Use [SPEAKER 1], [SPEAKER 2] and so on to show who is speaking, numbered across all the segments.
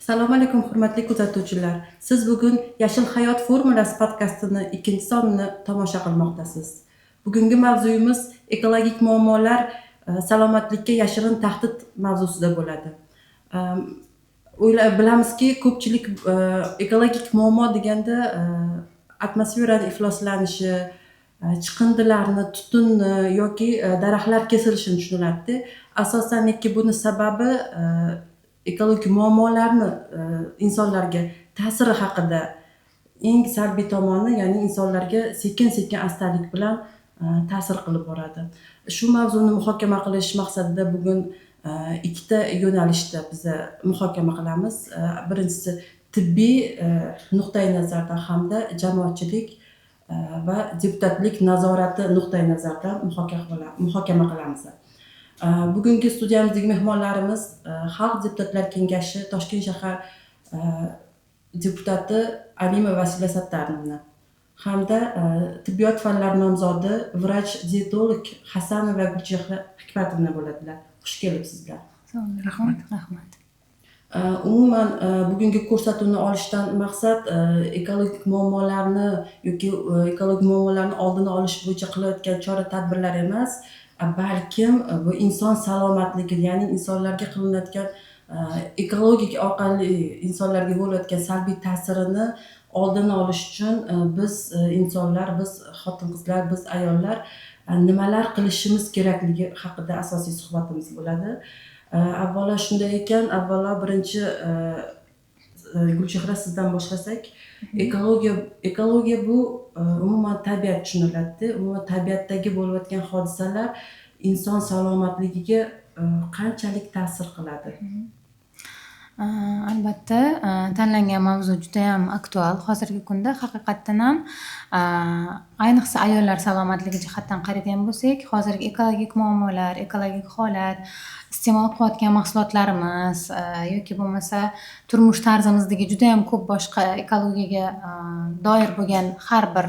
[SPEAKER 1] Assalomu alaykum hurmatli kuzatuvchilar. Siz bugun Yashil hayot formulasi podkastini ikkinchi sonini tomosha qilmoqdasiz. Bugungi mavzuyimiz ekologik muammolar salomatlikka yashirin tahdid mavzusida bo'ladi. Bilamizki, ko'pchilik ekologik muammo deganda atmosferani ifloslanishi, chiqindilarni, tutunni yoki daraxtlar kesilishini tushuniladi. Asosan buni sababi ekologik muammolarni insonlarga ta'siri haqida eng salbiy tomoni, ya'ni insonlarga sekin-sekin astalik bilan ta'sir qilib boradi. Shu mavzuni muhokama qilish maqsadida bugun ikkita yo'nalishda biz muhokama qilamiz. Birinchisi tibbiy nuqtai nazardan hamda jamoatchilik va deputatlik nazorati nuqtai nazaridan muhokama qilamiz. Bugungi studiyamizdagi mehmonlarimiz Xalq deputatlar kengashi Toshkent shahar deputati Alimova Vasila Sattarovna hamda tibbiyot fanlari nomzodi vrach-dietolog Hasanova Gulchehra Hikmatovna bo'ladilar. Xush kelibsizlar.
[SPEAKER 2] Rahmat.
[SPEAKER 1] Umuman bugungi ko'rsatuvni olishdan maqsad ekologik muammolarni yoki ekologik muammolarni oldini olish bo'yicha qilayotgan chora-tadbirlar emas, balkim bu inson salomatligi, ya'ni insonlarga qilinayotgan ekologik orqali insonlarga bo'layotgan salbiy ta'sirini oldini olish uchun biz insonlar, biz xotin-qizlar, biz ayollar nimalar qilishimiz kerakligi haqida asosiy suhbatimiz bo'ladi. Avvalo shunday ekan, birinchi Gulchehra sizdan boshlasak, ekologiya bu umuman tabiat tushuniladi. Umuman tabiatdagi bo'layotgan hodisalar inson salomatligiga qanchalik ta'sir qiladi?
[SPEAKER 2] Albatta, tanlangan mavzu juda ham aktual hozirgi kunda. Haqiqatdan ham ayniqsa ayollar salomatligi jihatdan qaraydigan bo'lsak, hozirgi ekologik muammolar, ekologik holat, iste'mol qilayotgan mahsulotlarimiz yoki bo'lmasa turmush tarzimizdagi juda ham ko'p boshqa ekologiyaga doir bo'lgan har bir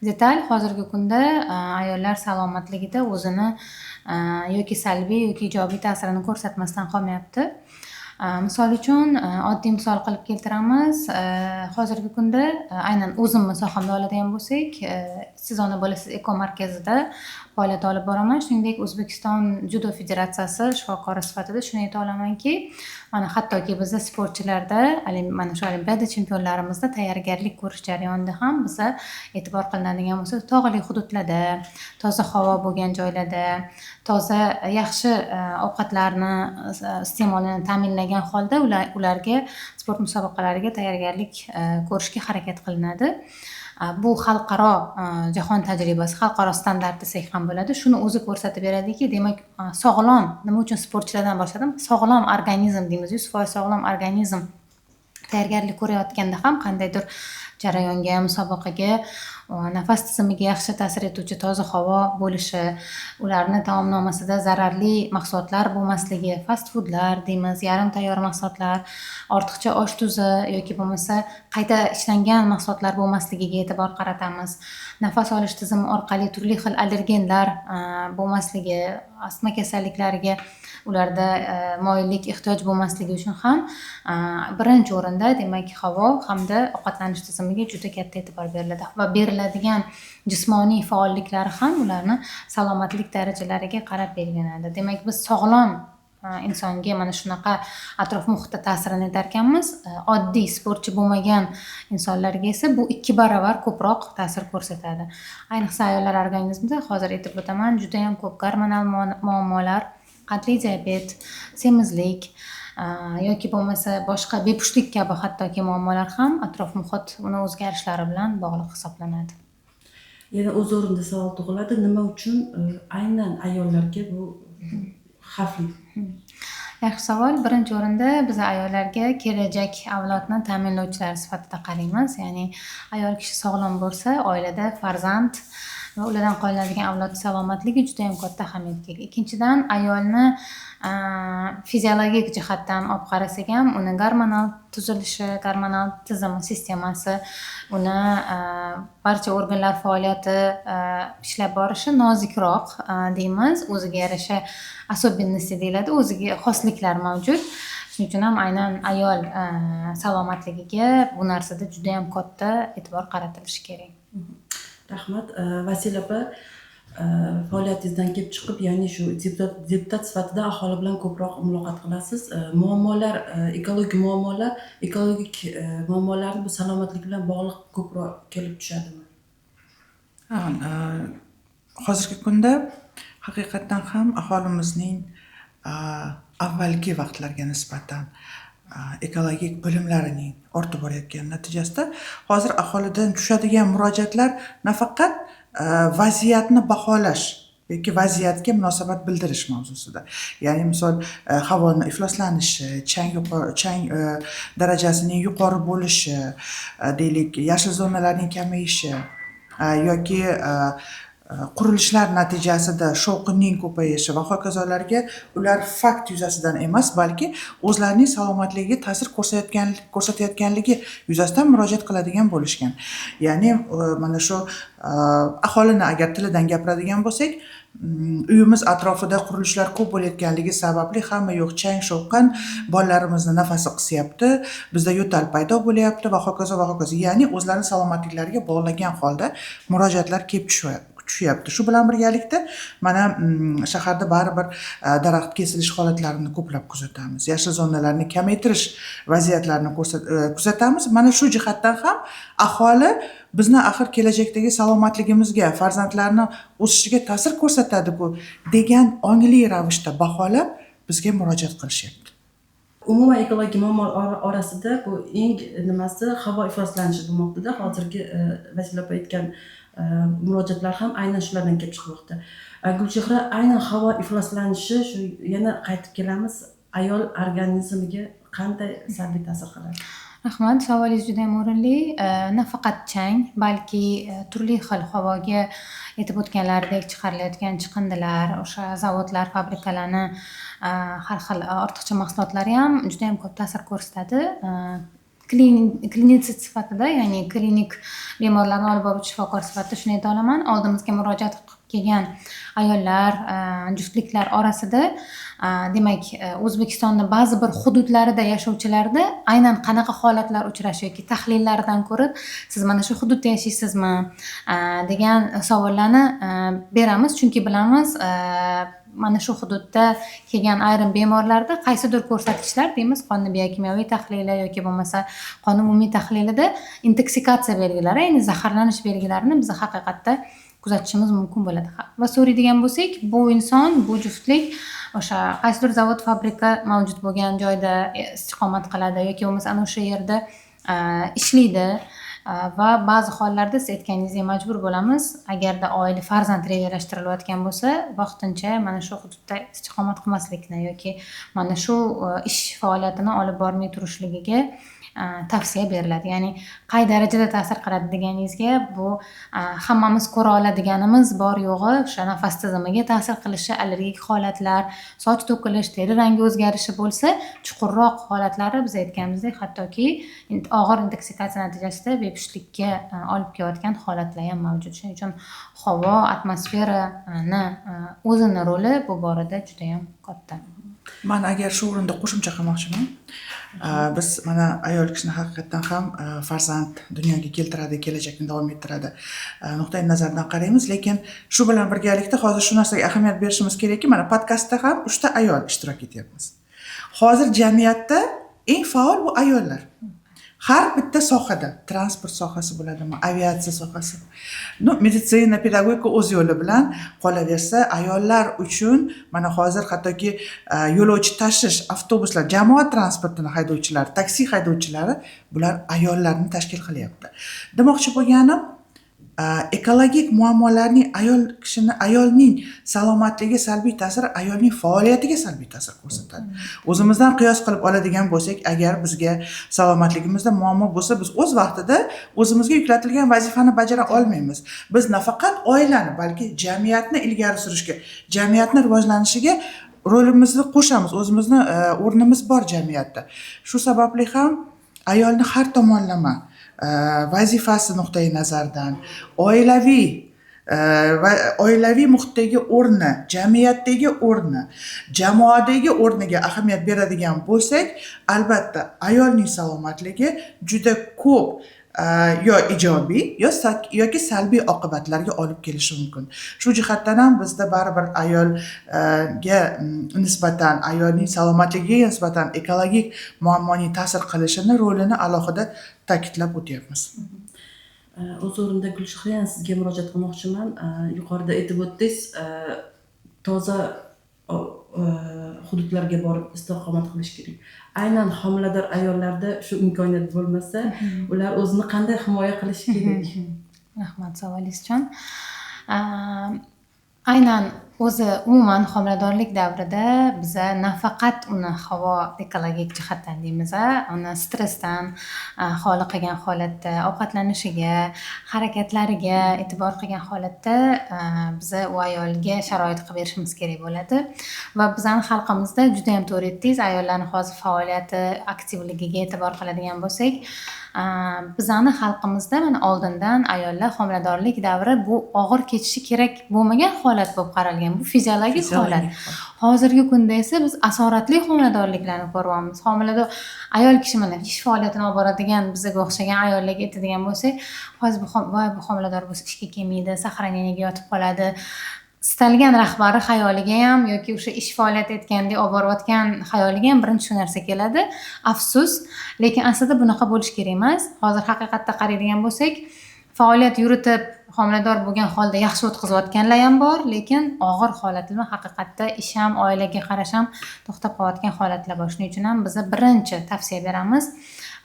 [SPEAKER 2] detal hozirgi kunda ayollar salomatligida o'zini yoki salbiy yoki ijobiy ta'sirini ko'rsatmasdan qolmayapti. Misol uchun oddiy misol qilib keltiramiz. Hozirgi kunda aynan o'zimni sohamda oladigan bo'lsak, siz ona bo'lasiz eko markazida faoliyat olib boraman. Shuningdek, O'zbekiston Judo federatsiyasi shifokori sifatida shuni ayta olamanki, mana hattoki bizda sportchilarda, mana shu olimpiada chempionlarimizda tayyorgarlik ko'rish jarayonida ham bizda e'tibor qilinadigan bo'lsa, tog'li hududlarda, toza havo bo'lgan joylarda, toza yaxshi ovqatlarni iste'molini ta'minlagan holda ularga sport musobaqalariga tayyorgarlik ko'rishga harakat qilinadi. Bu xalqaro jahon tajribasi, xalqaro standart desak ham bo'ladi. Shuni o'zi ko'rsatib beradiki, demak, sog'lom, nima uchun sportchilardan boshladim? Sog'lom organizm deymiz, 100% sog'lom organizm tayyorgarlik ko'rayotganda ham qandaydir jarayonga, musobaqaga, nafas tizimiga yaxshi ta'sir etuvchi toza havo bo'lishi, ularni taomnomasida zararli mahsulotlar bo'lmasligi, fast foodlar deymiz, yarim tayyor mahsulotlar, ortiqcha osh tuzi yoki bo'lmasa qayta ishlangan mahsulotlar bo'lmasligiga e'tibor qaratamiz. Nafas olish tizimi orqali turli xil allergenlar bo'lmasligi, astma kasalliklariga ularda moyillik ehtiyoj bo'lmasligi uchun ham birinchi o'rinda demak havo hamda ovqatlanish tizimiga juda katta e'tibor beriladi va beriladigan jismoniy faolliklari ham ularni salomatlik darajalariga qarab belgilanadi. Demak, biz sog'lom insonga mana shunaqa atrof muhitda ta'sirini aytarkanmiz, oddiy sportchi bo'lmagan insonlarga esa bu 2 barobar ko'proq ta'sir ko'rsatadi. Ayniqsa ayollar organizmida hozir aytib o'taman, juda ham ko'p gormonal muammolar, qandli diabet, semizlik yoki bo'lmasa boshqa bepushtlik kabi hattoki muammolar ham atrof muhit uni o'zgarishlari bilan bog'liq hisoblanadi.
[SPEAKER 1] Yana o'z o'rnida savol tug'iladi, nima uchun aynan ayollarga bu xavfli?
[SPEAKER 2] Yaxshi savol. Birinchi o'rinda biz ayollarga kelajak avlodni ta'minlovchilar sifatida qaraymiz. Ya'ni ayol kishi sog'lom bo'lsa, oilada farzand va ulardan qolinadigan avlod salomatligi juda ham katta ahamiyatga ega. Ikkinchidan, ayolni fiziologik jihatdan olib qarasak ham, uni gormonal tuzilishi, gormonal tizimi, sistemasi, uni barcha organlar faoliyati ishlab borishi nozikroq deymiz. O'ziga yarasha особенности deyiladi, o'ziga xosliklar mavjud. Shuning uchun ham aynan ayol salomatligiga bu narsada juda ham katta e'tibor qaratilishi kerak.
[SPEAKER 1] Rahmat. Vasila opa, faoliyatingizdan kelib chiqib, ya'ni shu deputat sifatida aholi bilan ko'proq muloqot qilasiz. Muammolar, ekologik muammolarni bu salomatlik bilan bog'liq ko'proq kelib tushadimi?
[SPEAKER 3] Hozirgi kunda haqiqatdan ham aholimizning avvalgi vaqtlarga nisbatan ekologik bilimlarining ortib borayotgani natijasida hozir aholidan tushadigan murojaatlar nafaqat vaziyatni baholash yoki vaziyatga munosabat bildirish mavzusida. Ya'ni misol havoni ifloslanishi, chang darajasining yuqori bo'lishi, deylik, yashil zonalarning kamayishi yoki qurilishlar natijasida shovqinning ko'payishi va hokazolarga ular fakt yuzasidan emas, balki o'zlarining salomatligiga ta'sir ko'rsatayotganligi yuzasidan murojaat qiladigan bo'lishgan. Ya'ni mana shu aholini agar tilidan gapiradigan bo'lsak, uyimiz atrofida qurilishlar ko'p bo'layotganligi sababli hamma yoq chang shovqin, bolalarimizni nafasi qisyapti, bizda yo'tal paydo bo'lyapti va hokazo va hokazo. Ya'ni o'zlarining salomatliklariga bog'lagan holda murojaatlar kelib tushyapti. Shu bilan birgalikda mana shaharda baribir daraxt kesilish holatlarini ko'plab kuzatamiz. Yashil zonalarni kamaytirish vaziyatlarini kuzatamiz. Mana shu jihatdan ham aholi bizni axir kelajakdagi salomatligimizga, farzandlarni o'sishiga ta'sir ko'rsatadi-ku degan ongli ravishda baholab bizga murojaat qilishyapti.
[SPEAKER 1] Umuman ekologik muammolar orasida bu eng nimasi havo ifloslanishi bo'lmoqda. Hozirgi Vasila opa aytgan murojaatlar ham aynan shulardan kelib chiqmoqda. Gulchehra, aynan havo ifloslanishi, shu yana qaytib kelamiz, ayol organizmiga qanday salbiy ta'sir qiladi?
[SPEAKER 2] Rahmat, savolingiz juda ham o'rinli. Nafaqat chang, balki turli xil havoga aytib o'tganlaridek chiqarilayotgan chiqindilar, o'sha zavodlar, fabrikalarni har xil ortiqcha mahsulotlari ham juda ham ko'p ta'sir ko'rsatadi. Klinisist sifatida, ya'ni klinik bemorlarni olib boruvchi shifokor sifatida shuni ayta olaman. Oldimizga murojaat qilib kelgan ayollar, juftliklar orasida demak, O'zbekistonda ba'zi bir hududlarida yashovchilarda aynan qanaqa holatlar uchrashi yoki tahlillardan ko'rib, siz mana shu hududda yashaysizmi degan savollarni beramiz, chunki bilamiz mana shu hududda kelgan ayrim bemorlarda qaysidir ko'rsatkichlar deymiz, qonni biokimyoviy tahlili yoki bo'lmasa qon umumiy tahlilida intoksikatsiya belgilari, ya'ni zaharlanish belgilarini biz haqiqatda kuzatishimiz mumkin bo'ladi. Va so'raydigan bo'lsak, bu inson, bu juftlik o'sha qaysidir zavod, fabrika mavjud bo'lgan joyda istiqomat qiladi yoki bo'lmasa ana o'sha yerda ishlaydi. Va ba'zi hollarda siz aytganingizdek majbur bo'lamiz, agarda oila farzand rejalashtirilayotgan bo'lsa, vaqtincha mana shu hududda istiqomat qilmaslikni yoki mana shu ish faoliyatini olib bormay turishligiga tavsiya beriladi. Ya'ni qay darajada ta'sir qiladi deganingizga, bu hammamiz ko'ra oladiganimiz bor yo'g'i o'sha nafas tizimiga ta'sir qilishi, allergik holatlar, soch to'kilish, teri rangi o'zgarishi bo'lsa, chuqurroq holatlari biz aytganimizdek, hattoki og'ir intoksikatsiya natijasida bepushtlikka olib kelayotgan holatlar ham mavjud. Shuning uchun havo, atmosferani o'zini roli bu borada juda ham katta.
[SPEAKER 3] Men agar shu o'rinda qo'shimcha qilmoqchiman. Biz mana ayol kishini haqiqatdan ham farzand dunyoga keltiradi, kelajakni davom ettiradi nuqtai nazaridan qaraymiz, lekin shu bilan birgalikda hozir shu narsaga ahamiyat berishimiz kerakki, mana podkastda ham 3 ta ayol ishtirok etyapmiz. Hozir jamiyatda eng faol bu ayollar. Har bitta sohada, transport sohasi bo'ladimi, aviatsiya sohasi, meditsina, pedagogika o'z yo'li bilan qolaversa, ayollar uchun mana hozir hattoki yo'lovchi tashish, avtobuslar, jamoat transportini haydovchilari, taksi haydovchilari bular ayollarni tashkil qilyapti. Demoqchi bo'lganim, ekologik muammolarning ayolning salomatligiga salbiy ta'siri ayolning faoliyatiga salbiy ta'sir ko'rsatadi. O'zimizdan qiyos qilib oladigan bo'lsak, agar bizga salomatligimizda muammo bo'lsa, biz o'z vaqtida o'zimizga yuklatilgan vazifani bajara olmaymiz. Biz nafaqat oilani, balki jamiyatni ilgari surishga, jamiyatni rivojlanishiga rolimizni qo'shamiz. O'zimizni o'rnimiz bor jamiyatda. Shu sababli ham ayolni har tomonlama vazifasi nuqtai nazaridan, oilaviy va oilaviy muhitdagi o'rni, jamiyatdagi o'rni, jamoadagi o'rniga ahamiyat beradigan bo'lsak, albatta ayolning salomatligi juda ko'p yo ijobiy yoki salbiy oqibatlarga olib kelishi mumkin. Shu jihatdan ham bizda baribir ayolga nisbatan, ayolning salomatligiga nisbatan ekologik muammoning ta'sir qilishini, rolini alohida ta'kidlab o'tyapmiz.
[SPEAKER 1] O'z o'rnida Gulshaxra, sizga murojaat qilmoqchiman. Yuqorida aytib o'tdingiz, toza hududlarga borib istiqomat qilish kerak. Aynan homilador ayollarda shu imkoniyat bo'lmasa, ular o'zini qanday himoya qilishi kerak?
[SPEAKER 2] Rahmat savolingiz uchun. Aynan o'zi umuman homiladorlik davrida biza nafaqat uni havo ekologik jihatdan deymiz, uni stressdan xoli qilgan holatda, ovqatlanishiga, harakatlariga e'tibor qilgan holatda biza u ayolga sharoit qilib berishimiz kerak bo'ladi. Va bizning xalqimizda juda ham to'g'ri aytdingiz, ayollarning hozir faoliyati, aktivligiga e'tibor qiladigan bo'lsak, bizning xalqimizda mana oldindan ayollar homiladorlik davri bu og'ir kechishi kerak bo'lmagan holat bo'lib qaralgan. Bu fiziologik holat. Hozirgi kunda esa biz asoratli homiladorliklarni ko'ryapmiz. Homilador ayol kishi mana ish faoliyatini olib boradigan bizga o'xshagan ayollarga aytadigan bo'lsak, hozir bu homilador bo'lsa ishga kelmaydi, saqranganiga yotib qoladi. Istalgan rahbari xayoliga ham yoki o'sha ish faoliyati aytgandek olib borayotgan xayoliga ham birinchi shu narsa keladi. Afsus, lekin aslida bunaqa bo'lish kerak emas. Hozir haqiqatda qaraydigan bo'lsak, faoliyat yuritib, homilador bo'lgan holda yaxshi o'tkazayotganlar ham bor, lekin og'ir holatlar haqiqatda ish ham, oilaga qarash ham to'xtab qolayotgan holatlar bor. Shuning uchun ham biz birinchi tavsiya beramiz,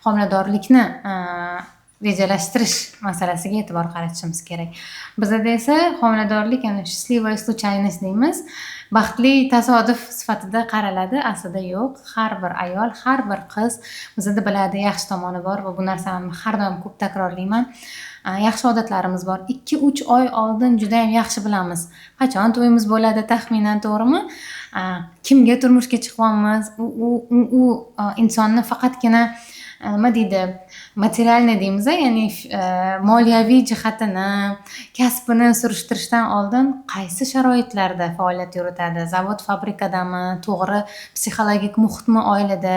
[SPEAKER 2] homiladorlikni rejalashtirish masalasiga e'tibor qaratishimiz kerak. Bizda esa homiladorlik, ya'ni счастливая случайность deymiz, baxtli tasodif sifatida qaraladi, aslida yo'q. Har bir ayol, har bir qiz bizda biladi, yaxshi tomoni bor va bu narsani har doim ko'p takrorlayman. Yaxshi odatlarimiz bor. 2-3 oy oldin juda ham yaxshi bilamiz. Qachon to'yimiz bo'ladi, taxminan, to'g'rimi? Kimga turmushga chiqyapmiz? U insonni faqatgina nima deydi, materialni deymiz, ya'ni moliyaviy jihatini, kasbini surishtirishdan oldin qaysi sharoitlarda faoliyat yuritadi, zavod, fabrikadami, to'g'ri psixologik muhitmi oilada,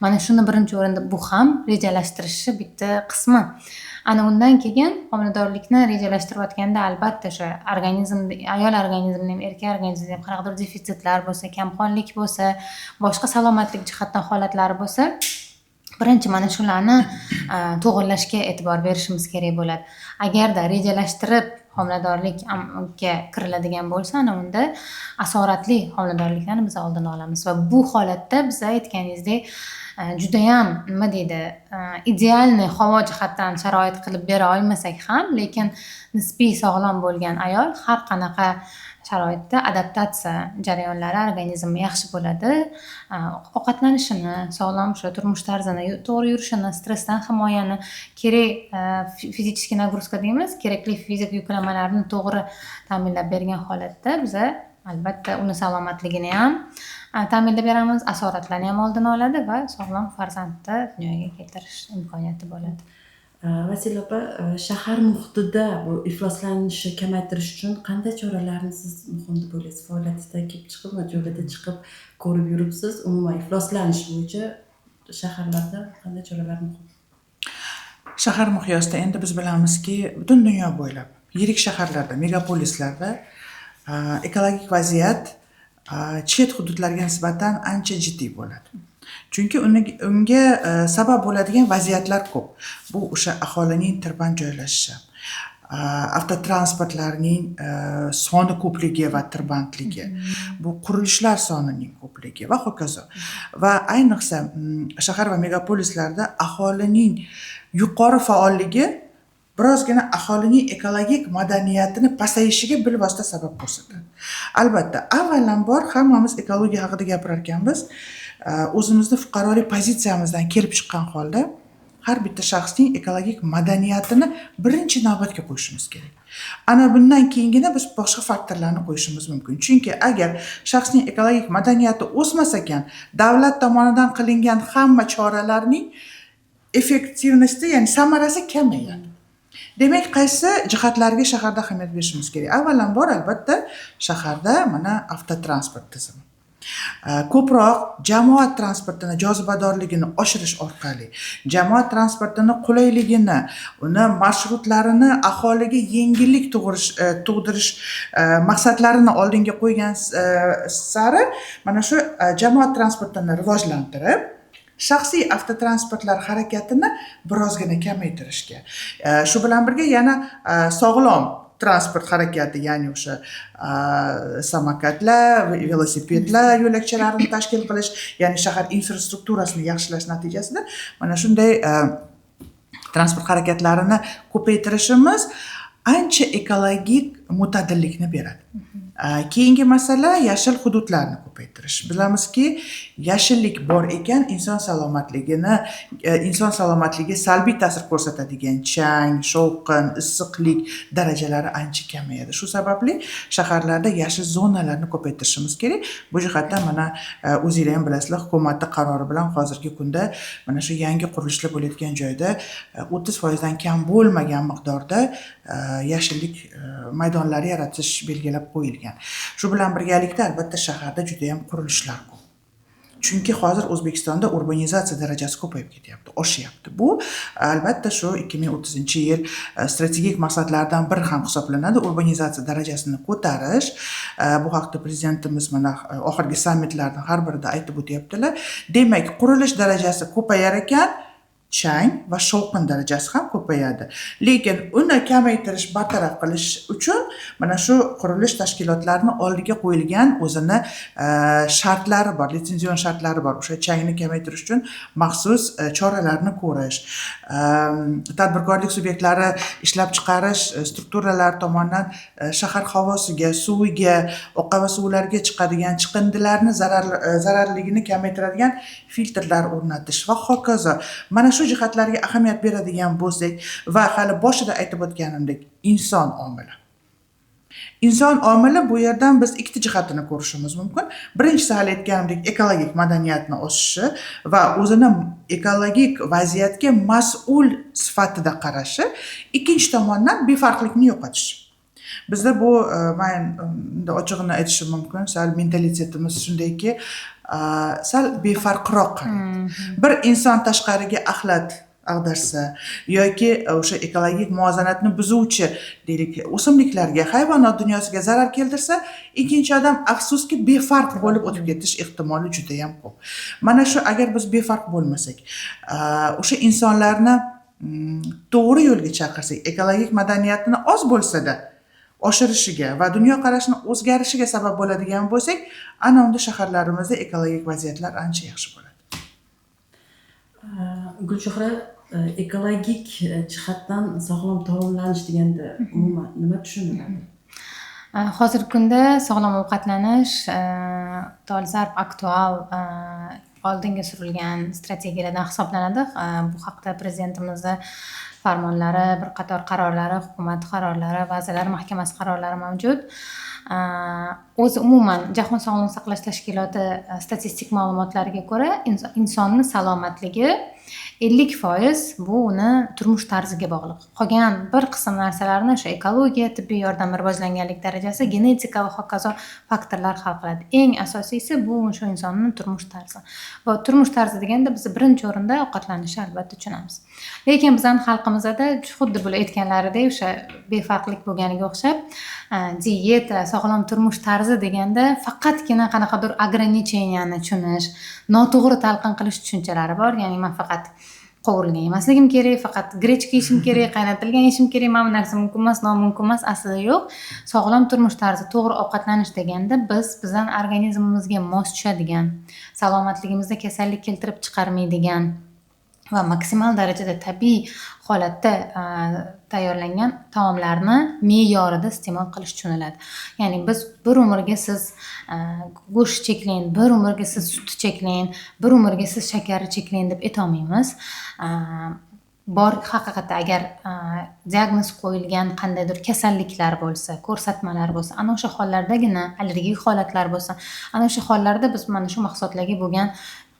[SPEAKER 2] mana shuni birinchi o'rinda bu ham rejalashtirishi bitta qismi. Ana undan keyin homiladorlikni rejalashtirayotganda albatta o'sha organizmda, ayol organizmida ham, erkak organizmida ham qanaqadir defitsitlar bo'lsa, kamqonlik bo'lsa, boshqa salomatlik jihatdan holatlari bo'lsa, birinchi mana shularni to'g'irlashga e'tibor berishimiz kerak bo'ladi. Agarda rejalashtirib homiladorlikka kiriladigan bo'lsa, ana unda asoratli homiladorliklarni biz oldini olamiz va bu holatda biz aytganingizdek juda ham nima deydi, idealni havo jihatdan sharoit qilib bera olmasak ham, lekin nisbiy sog'lom bo'lgan ayol har qanaqa sharoitda adaptatsiya jarayonlari organizmi yaxshi bo'ladi. Ovqatlanishini, sog'lom turmush tarzini, to'g'ri yurishini, stressdan himoyani, kerak fizический nagruska deymiz, kerakli fizik yuklamalarni to'g'ri ta'minlab bergan holatda biza albatta uni salomatligini ham ta'minlab beramiz, asoratlarni ham oldini oladi va sog'lom farzandni dunyoga keltirish imkoniyati bo'ladi.
[SPEAKER 1] Vasila opa, shahar muhitida bu ifloslanishni kamaytirish uchun qanday choralarni siz muhim deb o'ylaysiz? Faoliyatingizdan kelib chiqib, joylarda chiqib ko'rib yuribsiz. Umuman ifloslanish bo'yicha shaharlarda qanday choralar muhim?
[SPEAKER 3] Shahar miqyosida endi biz bilamizki, butun dunyo bo'ylab yirik shaharlarda, megapolislarda ekologik vaziyat chet hududlarga nisbatan ancha jiddiy bo'ladi. Chunki unga sabab bo'ladigan vaziyatlar ko'p. Bu o'sha aholining tirband joylashishi, avtotransportlarning soni ko'pligi va tirbandligi, bu qurilishlar sonining ko'pligi va hokazo. Va ayniqsa shahar va megapolislarda aholining yuqori faolligi birozgina aholining ekologik madaniyatini pasayishiga bilvosita sabab ko'rsatadi. Albatta, avvalambor hammamiz ekologiya haqida gapirar ekanmiz, o'zimizni fuqarolik pozitsiyamizdan kelib chiqqan holda har bitta shaxsning ekologik madaniyatini birinchi navbatga qo'yishimiz kerak. Ana bundan keyingina biz boshqa faktorlarni qo'yishimiz mumkin. Chunki agar shaxsning ekologik madaniyati o'smas ekan, davlat tomonidan qilingan hamma choralarning effektivnosti, ya'ni samarasi kamayadi. Demak, qaysi jihatlarga shaharda ahamiyat berishimiz kerak? Avvalambor albatta shaharda mana avtotransport tizimi. Ko'proq jamoat transportini jozibadorligini oshirish orqali, jamoat transportini qulayligini, uni marshrutlarini aholiga yengillik tug'dirish maqsadlarini oldinga qo'ygan sari mana shu jamoat transportini rivojlantirib, shaxsiy avtotransportlar harakatini birozgina kamaytirishga, shu bilan birga yana sog'lom transport harakati, ya'ni o'sha samokatlar, velosipedlar yo'lakchalarini tashkil qilish, ya'ni shahar infrastrukturasini yaxshilash natijasida mana shunday transport harakatlarini ko'paytirishimiz ancha ekologik mo'tadillikni beradi. Keyingi masala yashil hududlarni ko'paytirish. Bilamizki, yashillik bor ekan inson salomatligiga salbiy ta'sir ko'rsatadigan chang, shovqin, issiqlik darajalari ancha kamayadi. Shu sababli shaharlarda yashil zonalarni ko'paytirishimiz kerak. Bu jihatdan mana o'zingizlar ham bilasizlar, hukumatning qarori bilan hozirgi kunda mana shu yangi qurilishlar bo'layotgan joyda 30% dan kam bo'lmagan miqdorda yashillik maydonlari yaratish belgilab qo'yilgan. Shu bilan birgalikda albatta shaharda juda ham qurilishlar ko'p. Chunki hozir O'zbekistonda urbanizatsiya darajasi ko'payib ketyapti, oshyapti. Bu albatta shu 2030-yil strategik maqsadlaridan biri ham hisoblanadi. Urbanizatsiya darajasini ko'tarish. Bu haqda prezidentimiz mana oxirgi sammitlarning har birida aytib o'tyaptilar. Demak, qurilish darajasi ko'payar ekan, chang va shovqin darajasi ham ko'payadi. Lekin uni kamaytirish, bartaraf qilish uchun mana shu qurilish tashkilotlarining oldiga qo'yilgan o'zini shartlari bor, litsenzion shartlari bor. O'sha changni kamaytirish uchun maxsus choralarni ko'rish, tadbirkorlik subyektlari ishlab chiqarish strukturalari tomonidan shahar havosiga, suviga, oqava suvlarga chiqadigan chiqindilarni zararligini kamaytiradigan filtrlar o'rnatish va hokazo. Mana shu jihatlarga ahamiyat beradigan bo'lsak va hali boshida aytib o'tganimdek, inson omili. Inson omili bu yerdan biz ikkita jihatini ko'rishimiz mumkin. Birinchisi hali aytganimdek ekologik madaniyatni oshishi va o'zini ekologik vaziyatga mas'ul sifatida qarashi, ikkinchi tomondan befarqlikni yo'qotish. Bizda bu men ochig'ini aytishim mumkin, sal mentalitetimiz shundayki, sal befarqroq qaraydi. Bir inson tashqariga axlat ag'darsa yoki o'sha ekologik muvozanatni buzuvchi deylik o'simliklarga, hayvonot dunyosiga zarar keltirsa, ikkinchi odam afsuski befarq bo'lib o'tib ketish ehtimoli juda ham ko'p. Mana shu agar biz befarq bo'lmasak, o'sha insonlarni to'g'ri yo'lga chaqirsak, ekologik madaniyatini oz bo'lsa-da oshirishiga va dunyoqarashini o'zgarishiga sabab bo'ladigan bo'lsak, ana unda shaharlarimizda ekologik vaziyatlar ancha yaxshi bo'ladi.
[SPEAKER 1] Gulchehra, ekologik jihatdan sog'lom taomlanish deganda umuman nima tushuniladi?
[SPEAKER 2] Hozirgi kunda sog'lom ovqatlanish dolzarb, aktual, oldinga surilgan strategiyalardan hisoblanadi. Bu haqda prezidentimizning farmonlari, bir qator qarorlari, hukumat qarorlari, vazirlar mahkamasi qarorlari mavjud. O'zi umuman Jahon sog'liqni saqlash tashkiloti statistik ma'lumotlariga ko'ra insonning salomatligi 50% bu uni turmush tarziga bog'liq. Qolgan bir qism narsalarni o'sha ekologiya, tibbiy yordam rivojlanganlik darajasi, genetika va hokazo faktorlar hal qiladi. Eng asosiysi bu o'sha insonning turmush tarzi. Va turmush tarzi deganda biz birinchi o'rinda ovqatlanishni albatta tushunamiz. Lekin bizning xalqimizda xuddi bular aytganlaridek o'sha befarqlik bo'lganiga o'xshab, dieta, sog'lom turmush tarzi deganda faqatgina qanaqadir ограниченияni tushunish, noto'g'ri talqin qilish tushunchalari bor. Ya'ni men faqat qovurilgan yemasligim kerak, faqat grechka yeyishim kerak, qaynatilgan yeyishim kerak, mana bu narsa mumkin emas, nomumkin emas, aslida yo'q. Sog'lom turmush tarzi, to'g'ri ovqatlanish deganda bizning organizmimizga mos tushadigan, salomatligimizda kasallik keltirib chiqarmaydigan va maksimal darajada tabiiy holatda tayyorlangan taomlarni me'yorida iste'mol qilish tushuniladi. Ya'ni biz bir umrga siz go'sht cheklang, bir umrga siz sut cheklang, bir umrga siz shakarni cheklang deb aytolmaymiz. Bor haqiqatda agar diagnoz qo'yilgan qandaydir kasalliklar bo'lsa, ko'rsatmalar bo'lsa, ana o'sha hollardagina allergik holatlar bo'lsa, ana o'sha hollarda biz mana shu mahsulotlarga bo'lgan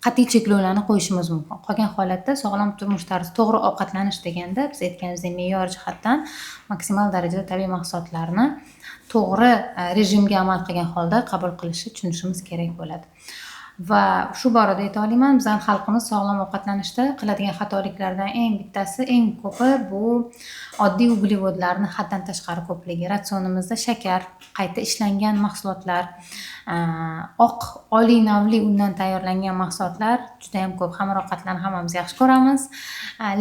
[SPEAKER 2] qat'iy cheklovlarni qo'yishimiz mumkin. Qolgan holatda sog'lom turmush tarzi, to'g'ri ovqatlanish deganda biz aytganimizdek me'yor jihatdan maksimal darajada tabiiy mahsulotlarni to'g'ri rejimga amal qilgan holda qabul qilishni tushunishimiz kerak bo'ladi. Va shu borada ayta olaman, bizning xalqimiz sog'lom ovqatlanishda qiladigan xatoliklardan eng bittasi, eng ko'pi bu oddiy uglevodlarni haddan tashqari ko'pligi. Ratsionimizda shakar, qayta ishlangan mahsulotlar, oq oliy navli undan tayyorlangan mahsulotlar juda ham ko'p. Xamir ovqatlarni hammamiz yaxshi ko'ramiz,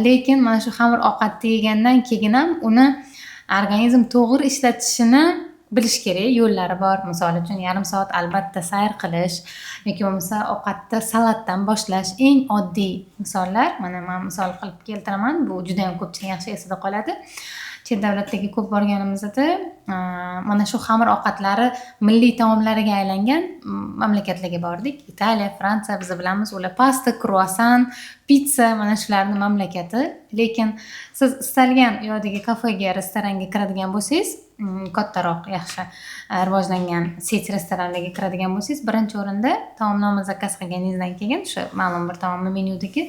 [SPEAKER 2] lekin mana shu xamir ovqatni yegandan keyin ham uni organizm to'g'ri ishlatishini bilish kerak. Yo'llari bor. Misol uchun yarim soat albatta sayr qilish yoki bo'lmasa ovqatni salatdan boshlash eng oddiy misollar. Mana men misol qilib keltiraman. Bu juda ham ko'pchilik yaxshi esida qoladi. Chet davlatlarga ko'p borganimizda mana shu xamir ovqatlari milliy taomlariga aylangan mamlakatlarga bordik. Italiya, Fransiya, biz bilamiz, ular pasta, kruasan, pitsa mana shularning mamlakati. Lekin siz istalgan yo'dagi kafega, restoranga kiradigan bo'lsangiz, kattaroq, yaxshi rivojlangan set restoranlarga kiradigan bo'lsangiz, birinchi o'rinda taomnoma zakaz qilganingizdan keyin shu ma'lum bir taomni menyudagi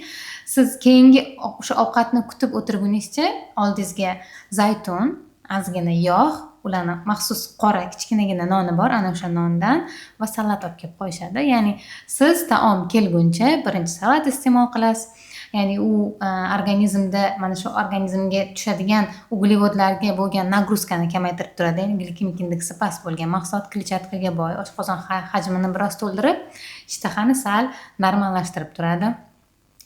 [SPEAKER 2] siz keyingi o'sha ovqatni kutib o'tirguningizcha oldingizga zaytun, ozgina yog', ularni maxsus qora kichkinagina noni bor, ana o'sha nondan va salat olib kelib qo'yishadi. Ya'ni siz taom kelguncha birinchi salat iste'mol qilasiz. Ya'ni u organizmda mana shu organizmga tushadigan uglevodlarga bo'lgan nagruzkani kamaytirib turadi. Ya'ni glikemik indeksi past bo'lgan mahsulot kletchatkaga boy, oshqozon hajmini biroz to'ldirib, ishtahani sal normallashtirib turadi.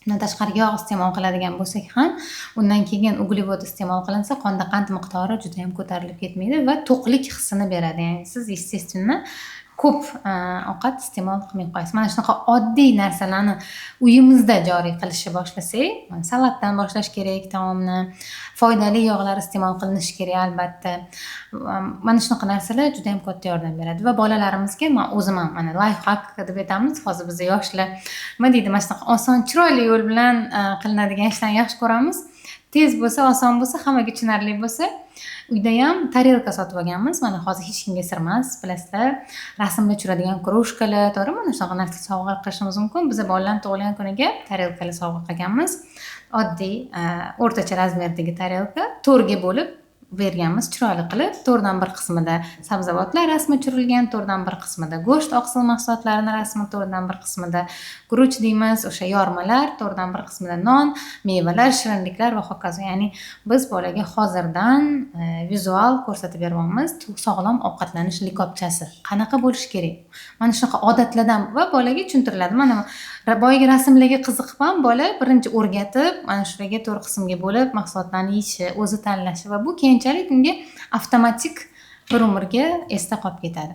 [SPEAKER 2] Bundan tashqari yog' iste'mol qiladigan bo'lsak ham, undan keyin uglevod iste'mol qilinsa, qonda qand miqdori juda ham ko'tarilib ketmaydi va to'qlik hissini beradi. Ya'ni siz естественно ko'p ovqat iste'mol qilmay qo'yasiz. Mana shunaqa oddiy narsalarni uyimizda joriy qilishni boshlasak, salatdan boshlash kerak taomni, foydali yog'lar iste'mol qilinishi kerak albatta. Mana shunaqa narsalar juda ham katta yordam beradi va bolalarimizga men o'zim ham mana life hack deb aytamiz. Hozir biz yoshlar nima deydi, mana shunaqa oson, chiroyli yo'l bilan qilinadigan ishlarni yaxshi ko'ramiz. Tez bo'lsa, oson bo'lsa, hammaga tushunarli bo'lsa, uyda ham tarelka sotib olganmiz. Mana hozir hech kimga sir emas, bilasizlar. Rasmga tushiradigan krujkalar, to'g'ri, mana shunaqa narsa sovg'a qilishimiz mumkin. Biz bolalarning tug'ilgan kuniga tarelkalar sovg'a qilganmiz. Oddiy, o'rtacha razmerdagi tarelka 4 ga bo'lib berganmiz, chiroyli qilib. 4dan 1 qismida sabzavotlar rasmi tushirilgan, 4dan 1 qismida go'sht, oqsil mahsulotlarining rasmi, 4dan 1 qismida guruch deymiz, o'sha yormalar, 4dan 1 qismida non, mevalar, shirinliklar va hokazo. Ya'ni biz bolaga hozirdan vizual ko'rsatib beryapmiz, sog'lom ovqatlanish likopchasi qanaqa bo'lishi kerak. Mana shunaqa odatlardan va bolaga tushuntiriladi. Mana boyagi rasmlarga qiziqib ham bola birinchi o'rgatib, mana shularga 4 qismga bo'lib mahsulotlarni yeyishi, o'zi tanlashi va bu keyinchalik unga avtomatik bir umrga esda qolib ketadi.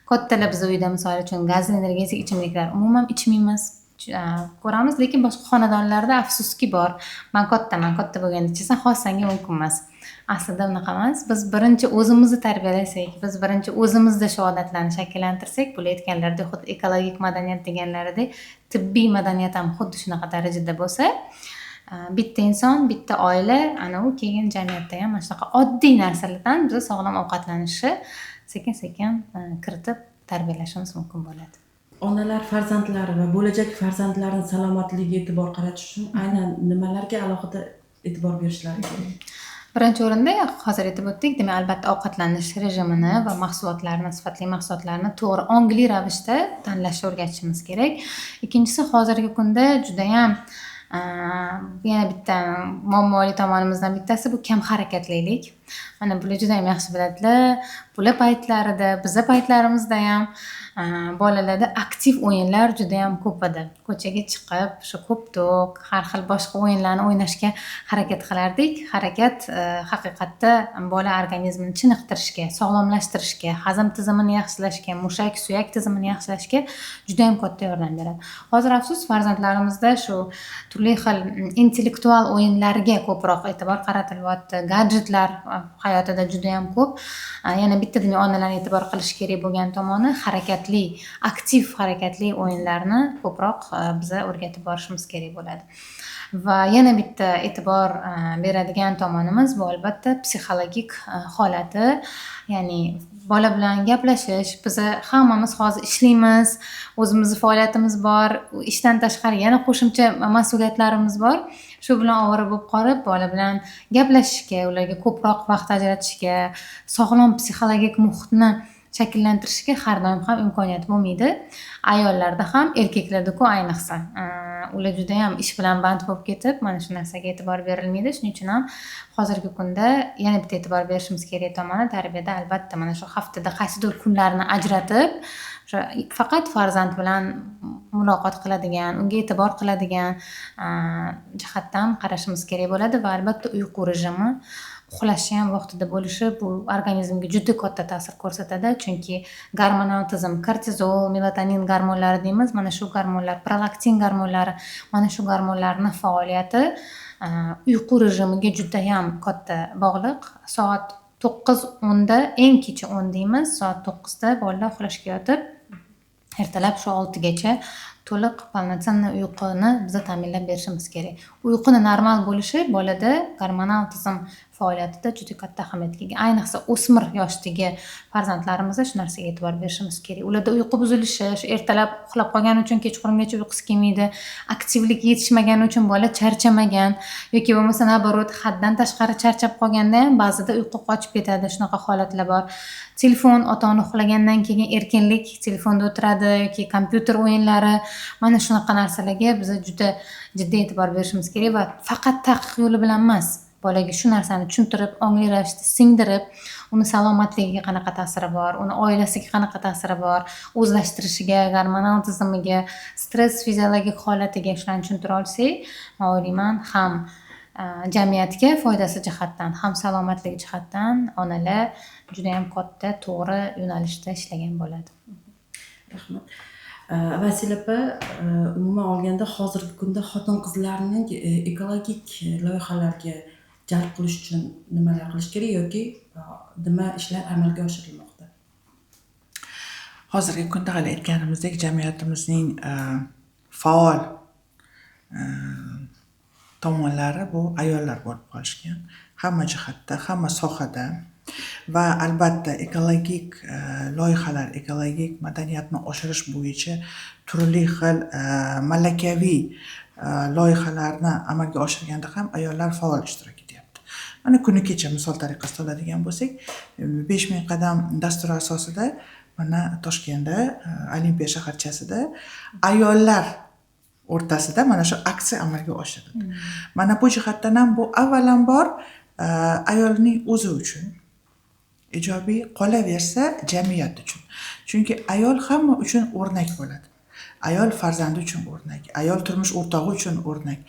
[SPEAKER 2] Kattalar biz uyda misol uchun gazli energetik ichimliklar umuman ichmaymiz. Ko'ramiz, lekin boshqa xonadonlarda afsuski bor. Men katta bo'lganda ichasan, hozir senga mumkin emas. Aslida unaqa emas. Biz birinchi o'zimizni tarbiyalasak, biz birinchi o'zimizda shu odatlarni shakllantirsak, bular aytganlaridek, xuddi ekologik madaniyat deganlaridek, tibbiy madaniyat ham xuddi shunaqa darajada bo'lsa, bitta inson, bitta oila, ana u keyin jamiyatda ham mana shunaqa oddiy narsalardan biz sog'lom ovqatlanishni sekin-sekin kiritib tarbiyalashimiz mumkin bo'ladi.
[SPEAKER 1] Onalar farzandlari va bo'lajak farzandlarining salomatligiga e'tibor qaratish uchun aynan nimalarga alohida e'tibor berishlari kerak?
[SPEAKER 2] Birinchi o'rinda hozir aytib o'tdik, demak albatta ovqatlanish rejimini va mahsulotlarni, sifatli mahsulotlarni to'g'ri ongli ravishda tanlashni o'rgatishimiz kerak. Ikkinchisi, hozirgi kunda juda ham yana bitta muammoli tomonimizdan bittasi bu kam harakatlilik. Mana bular juda ham yaxshi biladilar. Bular paytlarida, bizning paytlarimizda ham bolalarda aktiv o'yinlar juda ham ko'p edi. Ko'chaga chiqib, shu ko'p-to'q, har xil boshqa o'yinlarni o'ynashga harakat qilardik. Harakat haqiqatda bola organizmini chiniqtirishga, sog'lomlashtirishga, hazm tizimini yaxshilashga, mushak, suyak tizimini yaxshilashga juda ham katta yordam beradi. Hozir afsus farzandlarimizda shu turli xil intellektual o'yinlarga ko'proq e'tibor qaratilyapti. Gadjetlar hayotida juda ham ko'p. Yana bitta onalar e'tibor qilish kerak bo'lgan tomoni harakatli harakatli, aktiv harakatli o'yinlarni ko'proq biza o'rgatib borishimiz kerak bo'ladi. Va yana bitta e'tibor beradigan tomonimiz bu albatta psixologik holati, ya'ni bola bilan gaplashish. Biza hammamiz hozir ishlaymiz, o'zimizni faoliyatimiz bor, ishdan tashqari yana qo'shimcha mas'uliyatlarimiz bor. Shu bilan ovora bo'lib qolib, bola bilan gaplashishga, ularga ko'proq vaqt ajratishga, sog'lom psixologik muhitni shakllantirishga har doim ham imkoniyat bo'lmaydi. Ayollarda ham, erkaklarda-ku ayniqsa. Ular juda ham ish bilan band bo'lib ketib, mana shu narsaga e'tibor berilmaydi. Shuning uchun ham hozirgi kunda yana bitta e'tibor berishimiz kerak tomoni tarbiyada albatta mana shu haftada qaysidir kunlarni ajratib, o'sha faqat farzand bilan muloqot qiladigan, unga e'tibor qiladigan jihatdan qarashimiz kerak bo'ladi va albatta uyqu rejimi, uxlashi ham vaqtida bo'lishi bu organizmga juda katta ta'sir ko'rsatadi, chunki gormonal tizim, kortizol, melatonin gormonlari deymiz, mana shu gormonlar, prolaktin gormonlari, mana shu gormonlarning faoliyati uyqu rejimiga juda ham katta bog'liq. Soat 9:10 da, eng kecha 10 deymiz, soat 9 da bolalar uxlashga yotib, ertalab shu 6 gacha to'liq полноценный uyquni biza ta'minlab berishimiz kerak. Uyquni normal bo'lishi bolada gormonal tizim faoliyatida juda katta ahamiyatga ega. Ayniqsa o'smir yoshdagi farzandlarimizga shu narsaga e'tibor berishimiz kerak. Ularda uyqu buzilishi, ertalab uxlab qolgani uchun kechqurungacha uyqusi kelmaydi, aktivlik yetishmagani uchun bola charchamagan yoki bo'lmasa naborot haddan tashqari charchab qolganda ham ba'zida uyqu qochib ketadi. Shunaqa holatlar bor. Telefon, ota-ona uxlagandan keyin erkinlik, telefonda o'tiradi yoki kompyuter o'yinlari, mana shunaqa narsalarga biz juda jiddiy e'tibor berishimiz kerak va faqat taqiq yo'li bilan emas, bolaga shu narsani tushuntirib, ongli ravishda singdirib, uni salomatligiga qanaqa ta'siri bor, uni oilasiga qanaqa ta'siri bor, o'zlashtirishiga, gormonal tizimiga, stress fiziologik holatiga shularni tushuntira olsak, o'ylayman ham jamiyatga foydasi jihatdan, ham salomatligi jihatdan onalar juda ham katta to'g'ri yo'nalishda ishlagan bo'ladi.
[SPEAKER 1] Rahmat. Vasila opa, umuman olganda hozirgi kunda xotin-qizlarning ekologik loyihalarga jalb qilish uchun nimalar qilish kerak yoki nima ishlar amalga oshirilmoqda?
[SPEAKER 3] Hozirgi kunda hali aytganimizdek, jamiyatimizning faol tomonlari bu ayollar bo'lib qolishgan. Hamma jihatda, hamma sohada va albatta ekologik loyihalar, ekologik madaniyatni oshirish bo'yicha turli xil malakaviy loyihalarni amalga oshirganda ham ayollar faol ishtirok etyapti. Mana kuni kecha misol tariqasida oladigan bo'lsak, 5000 qadam dasturi asosida mana Toshkentda, Olimpiya shaharchasida ayollar o'rtasida mana shu aksiya amalga oshirildi. Mana bu jihatdan ham bu avvalambor ayolning o'zi uchun ijobiy, qolaversa jamiyat uchun. Chunki ayol hamma uchun o'rnak bo'ladi. Ayol farzandi uchun o'rnak, ayol turmush o'rtog'i uchun o'rnak,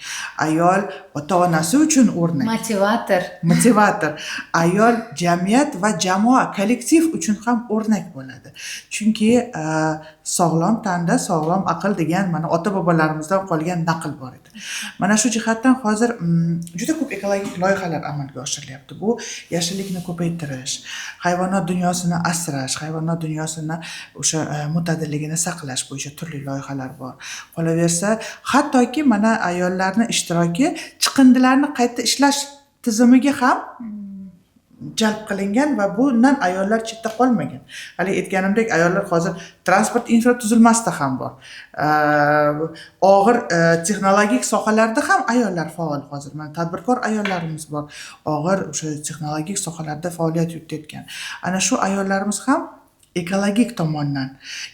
[SPEAKER 3] ayol ota-onasi uchun o'rnak. Motivator. Ayol jamiyat va jamoa, kollektiv uchun ham o'rnak bo'ladi. Chunki sog'lom tanda, sog'lom aql degan mana ota-bobolarimizdan qolgan naql bor edi. Mana shu jihatdan hozir juda ko'p ekologik loyihalar amalga oshirilyapti. Bu yashillikni ko'paytirish, hayvonot dunyosini asrash, hayvonot dunyosini o'sha mo'tadilligini saqlash bo'yicha turli loyihalar bor. Qolaversa, hattoki mana ayollarning ishtiroki chiqindilarni qayta ishlash tizimiga ham jalb qilingan va bundan ayollar chetda qolmagan. Hali aytganimdek, ayollar hozir transport infratuzilmasida ham bor. Og'ir texnologik sohalarda ham ayollar faol hozir. Mana tadbirkor ayollarimiz bor. Og'ir o'sha texnologik sohalarda faoliyat yuritayotgan. Ana shu ayollarimiz ham ekologik tomondan,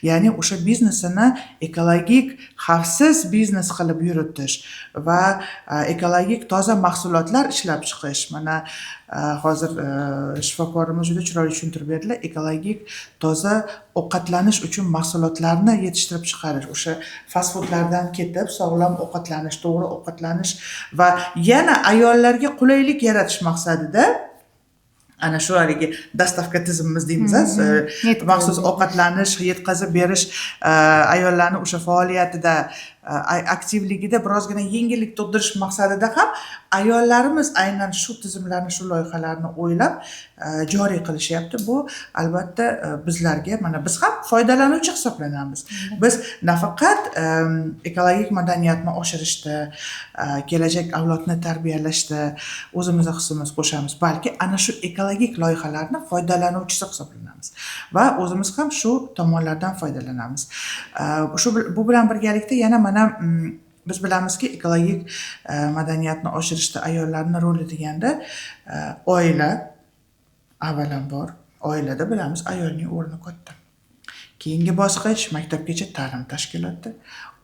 [SPEAKER 3] ya'ni o'sha biznesini ekologik, xavfsiz biznes qilib yuritish va ekologik toza mahsulotlar ishlab chiqish. Mana hozir shifokorimiz juda chiroyli tushuntirib berdilar. Ekologik toza ovqatlanish uchun mahsulotlarni yetishtirib chiqarish, o'sha fast foodlardan ketib sog'lom ovqatlanish, to'g'ri ovqatlanish va yana ayollarga qulaylik yaratish maqsadida ana shu haligi dastavka tizimimiz deymiz, maxsus ovqatlanish, yetkazib berish ayollarni o'sha faoliyatida aktivligida birozgina yengillik tug'dirish maqsadida ham ayollarimiz aynan shu tizimlarni, shu loyihalarni o'ylab joriy qilishyapti. Bu albatta bizlarga, mana biz ham foydalanuvchi hisoblanamiz. Biz nafaqat ekologik madaniyatni oshirishda, kelajak avlodni tarbiyalashda o'zimizni hissimiz qo'shamiz, balki ana shu ekologik loyihalarni foydalanuvchisi hisoblanamiz va o'zimiz ham shu tomonlardan foydalanamiz. Bu bilan birgalikda yana mana biz bilamizki, ekologik madaniyatni oshirishda ayollarning roli deganda oila, avvalambor oilada bilamiz ayolning o'rni katta. Keyingi bosqich maktabgacha ta'lim tashkiloti.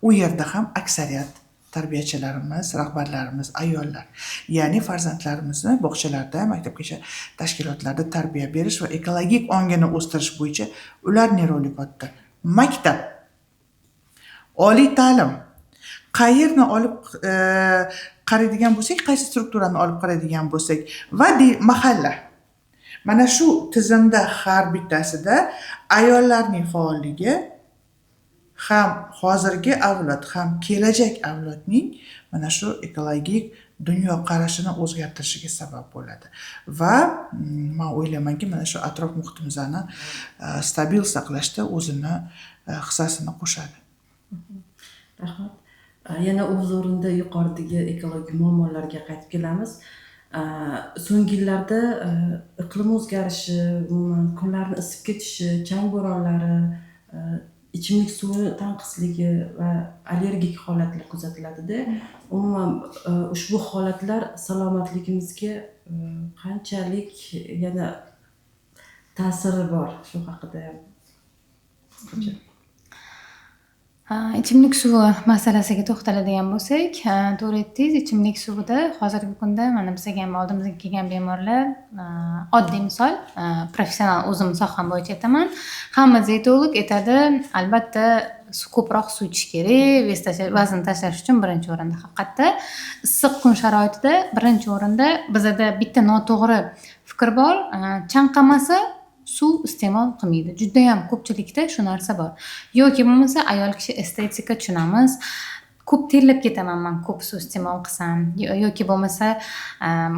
[SPEAKER 3] U yerda ham aksariyat tarbiyachilarimiz, rahbarlarimiz ayollar. Ya'ni farzandlarimizni bog'chalarda, maktabgacha tashkilotlarda tarbiya berish va ekologik ongini o'stirish bo'yicha ularning roli katta. Maktab, oliy ta'lim, qayerni olib qaraydigan bo'lsak, qaysi strukturani olib qaraydigan bo'lsak va mahalla. Mana shu tizimda har bittasida ayollarning faolligi ham hozirgi avlod, ham kelajak avlodning mana shu ekologik dunyoqarashini o'zgartirishiga sabab bo'ladi. Va men o'ylaymanki, mana shu atrof muhitimizni stabil saqlashda o'zini hissasini qo'shadi.
[SPEAKER 1] Rahmat. Yana o'z o'rinda yuqoridagi ekologik muammolarga qaytib kelamiz. So'nggi yillarda iqlim o'zgarishi, umuman kunlarning isib ketishi, chang bo'ronlari, ichimlik suvi tanqisligi va allergik holatlar kuzatiladi-da. Umuman ushbu holatlar salomatligimizga qanchalik yana ta'siri bor, shu haqida qisqacha.
[SPEAKER 2] Ichimlik suvi masalasiga to'xtaladigan bo'lsak, to'g'ri aytdingiz, ichimlik suvida hozirgi kunda mana bizga ham oldimizga kelgan bemorlar, oddiy misol, professional o'zim soham bo'yicha aytaman, hamma dietolog aytadi, albatta ko'proq suv ichish kerak, vazn tashlash uchun birinchi o'rinda. Haqiqatda issiq kun sharoitida birinchi o'rinda bizda bitta noto'g'ri fikr bor, chanqamasa suv iste'mol qilmaydi. Juda ham ko'pchilikda shu narsa bor. Yoki bo'lmasa ayol kishi estetika tushunamiz. Ko'p terlab ketaman men ko'p suv iste'mol qilsam, yoki bo'lmasa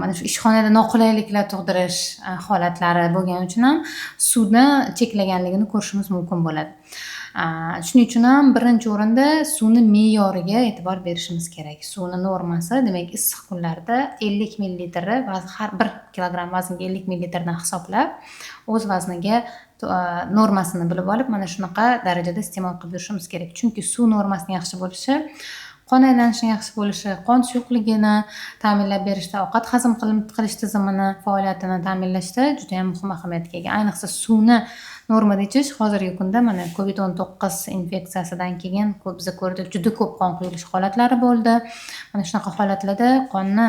[SPEAKER 2] mana shu ishxonada noqulayliklar tug'dirish holatlari bo'lgani uchun ham suvni cheklaganligini ko'rishimiz mumkin bo'ladi. Shuning uchun ham birinchi o'rinda suvni me'yoriga e'tibor berishimiz kerak. Suvni normasi, demak, issiq kunlarda 50 ml har 1 kilogramm vaznga 50 ml dan hisoblab, o'z vazniga normasini bilib olib, mana shunaqa darajada iste'mol qilib yurishimiz kerak. Chunki suv normasining yaxshi bo'lishi, qon aylanishining yaxshi bo'lishi, qon suyuqligini ta'minlab berishda, ovqat hazm qilish tizimini faoliyatini ta'minlashda juda ham muhim ahamiyatga ega. Ayniqsa suvni normada ichish hozirgi kunda mana COVID-19 infeksiyasidan keyin biz ko'rdik, juda ko'p qon quyilish holatlari bo'ldi. Mana shunaqa holatlarda qonni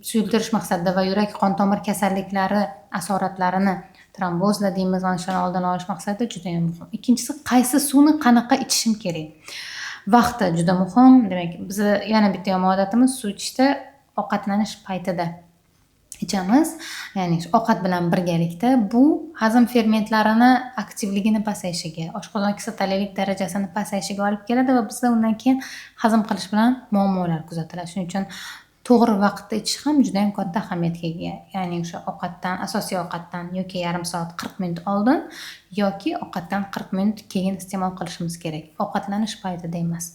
[SPEAKER 2] suyultirish maqsadida va yurak qon tomir kasalliklari asoratlarini trombozlar deymiz, mana shuni oldini olish maqsadida juda ham muhim. Ikkinchisi, qaysi suvni qanaqa ichishim kerak? Vaqti juda muhim. Demak, biz yana bitta yomon odatimiz suv ichishda ovqatlanish paytida ichamiz. Ya'ni ovqat bilan birgalikda bu hazm fermentlarini aktivligini pasayishiga, oshqozon kislotalilik darajasini pasayishiga olib keladi va bizda undan keyin hazm qilish bilan muammolar kuzatiladi. Shuning uchun to'g'ri vaqtda ichish ham juda ham katta ahamiyatga ega. Ya'ni o'sha ovqatdan, asosiy ovqatdan yoki yarim soat 40 minut oldin yoki ovqatdan 40 minut keyin iste'mol qilishimiz kerak. Ovqatlanish paytida emas.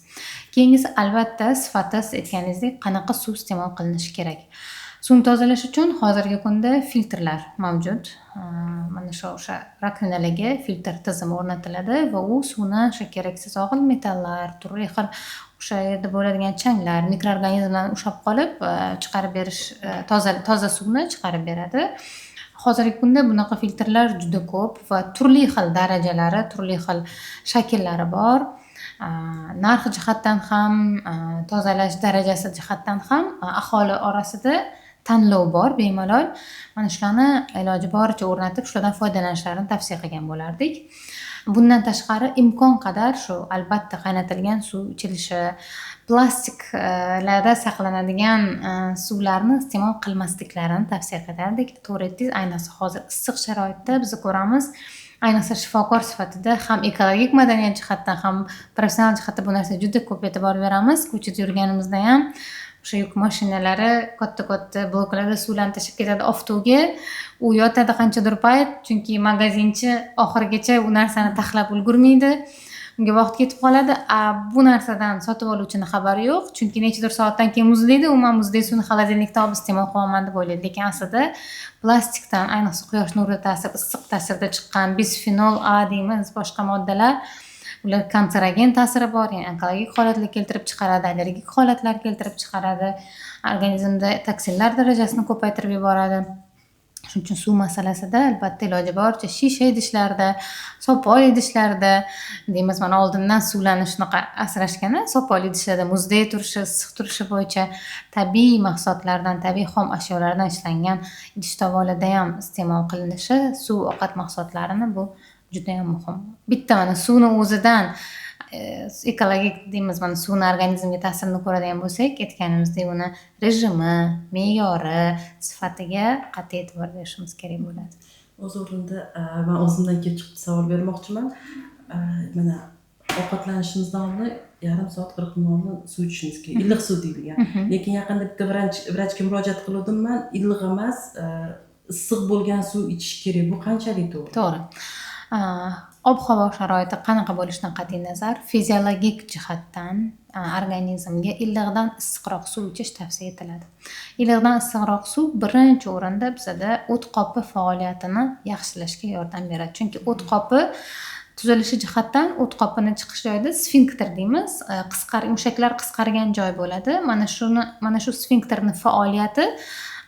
[SPEAKER 2] Keyingisi albatta sifati aytganingizdek qanaqa suv iste'mol qilinishi kerak. Suvni tozalash uchun hozirgi kunda filtrlar mavjud. Mana o'sha rakonalarga filtr tizimi o'rnatiladi va u suvni keraksiz og'ir metallar, turli xil o'sha yerda bo'ladigan changlar, mikroorganizmlarni ushlab qolib, chiqarib berish, toza suvni chiqarib beradi. Hozirgi kunda bunaqa filtrlar juda ko'p va turli xil darajalari, turli xil shakllari bor. Narx jihatdan ham, tozalash darajasi jihatdan ham aholi orasida tanlov bor, bemalol. Mana shularni iloji boricha o'rnatib, shulardan foydalanishlarini tavsiya qilgan bo'lardik. Bundan tashqari imkon qadar shu albatta qaynatilgan suv ichilishi, plastiklarda saqlanadigan suvlarni iste'mol qilmasliklarini tavsiya qilardik. To'g'ri aytdingiz, ayniqsa hozir issiq sharoitda biz ko'ramiz, ayniqsa shifokor sifatida ham ekologik madaniyat jihatdan ham professional jihatdan bu narsaga juda ko'p e'tibor beramiz. Ko'chada yurganimizda ham o'sha yuk mashinalari katta bloklarda suvlarni tashlab ketadi oftoga. U yotadi qanchadir payt, chunki magazinchi oxirigacha u narsani taxlab ulgurmaydi. Unga vaqt ketib qoladi. Bu narsadan sotib oluvchini xabari yo'q, chunki nechadir soatdan keyin muzlaydi. Umuman muzlaydi suvni xolodilnikda olib iste'mol qilaman deb o'ylaydi. Lekin aslida plastikdan, ayniqsa quyosh nuri ta'sir, issiq ta'sirda chiqqan bisfenol A deymiz, boshqa moddalar ular kanserogen ta'siri bor, ya'ni onkologik holatlar keltirib chiqaradi, allergik holatlar keltirib chiqaradi, organizmda toksinlar darajasini ko'paytirib yuboradi. Shuning uchun suv masalasida albatta iloji boricha shisha idishlarda, sopol idishlarda deymiz, mana oldindan suvlarni shunaqa asrashgani, sopol idishlarda muzday turishi, issiq turishi bo'yicha tabiiy mahsulotlardan, tabiiy xom ashyolardan ishlangan idish tovolarda ham iste'mol qilinishi suv ovqat mahsulotlarini bu juda ham muhim. Bitta mana suvni o'zidan ekologik deymiz, mana suvni organizmga ta'sirini ko'radigan bo'lsak, aytganimizdek uni rejimi, me'yori, sifatiga qat'iy e'tibor berishimiz kerak bo'ladi.
[SPEAKER 1] O'z o'rnida men o'zimdan kelib chiqib savol bermoqchiman. Mana ovqatlanishimizdan oldin yarim soat 40 minut suv ichishimiz kerak. Iliq suv deyilgan. Lekin yaqinda bitta vrachga murojaat qildim men, iliq emas, issiq bo'lgan suv ichish kerak. Bu qanchalik to'g'ri?
[SPEAKER 2] To'g'ri. Ob-havo sharoiti qanaqa bo'lishidan qat'iy nazar, fiziologik jihatdan organizmga iliqdan issiqroq suv ichish tavsiya etiladi. Iliqdan issiqroq suv birinchi o'rinda bizada o't qopi faoliyatini yaxshilashga yordam beradi. Chunki o't qopi tuzilishi jihatdan o't qopini chiqish joyida sfinkter deymiz, mushaklar qisqargan joy bo'ladi. Mana shu sfinkterni faoliyati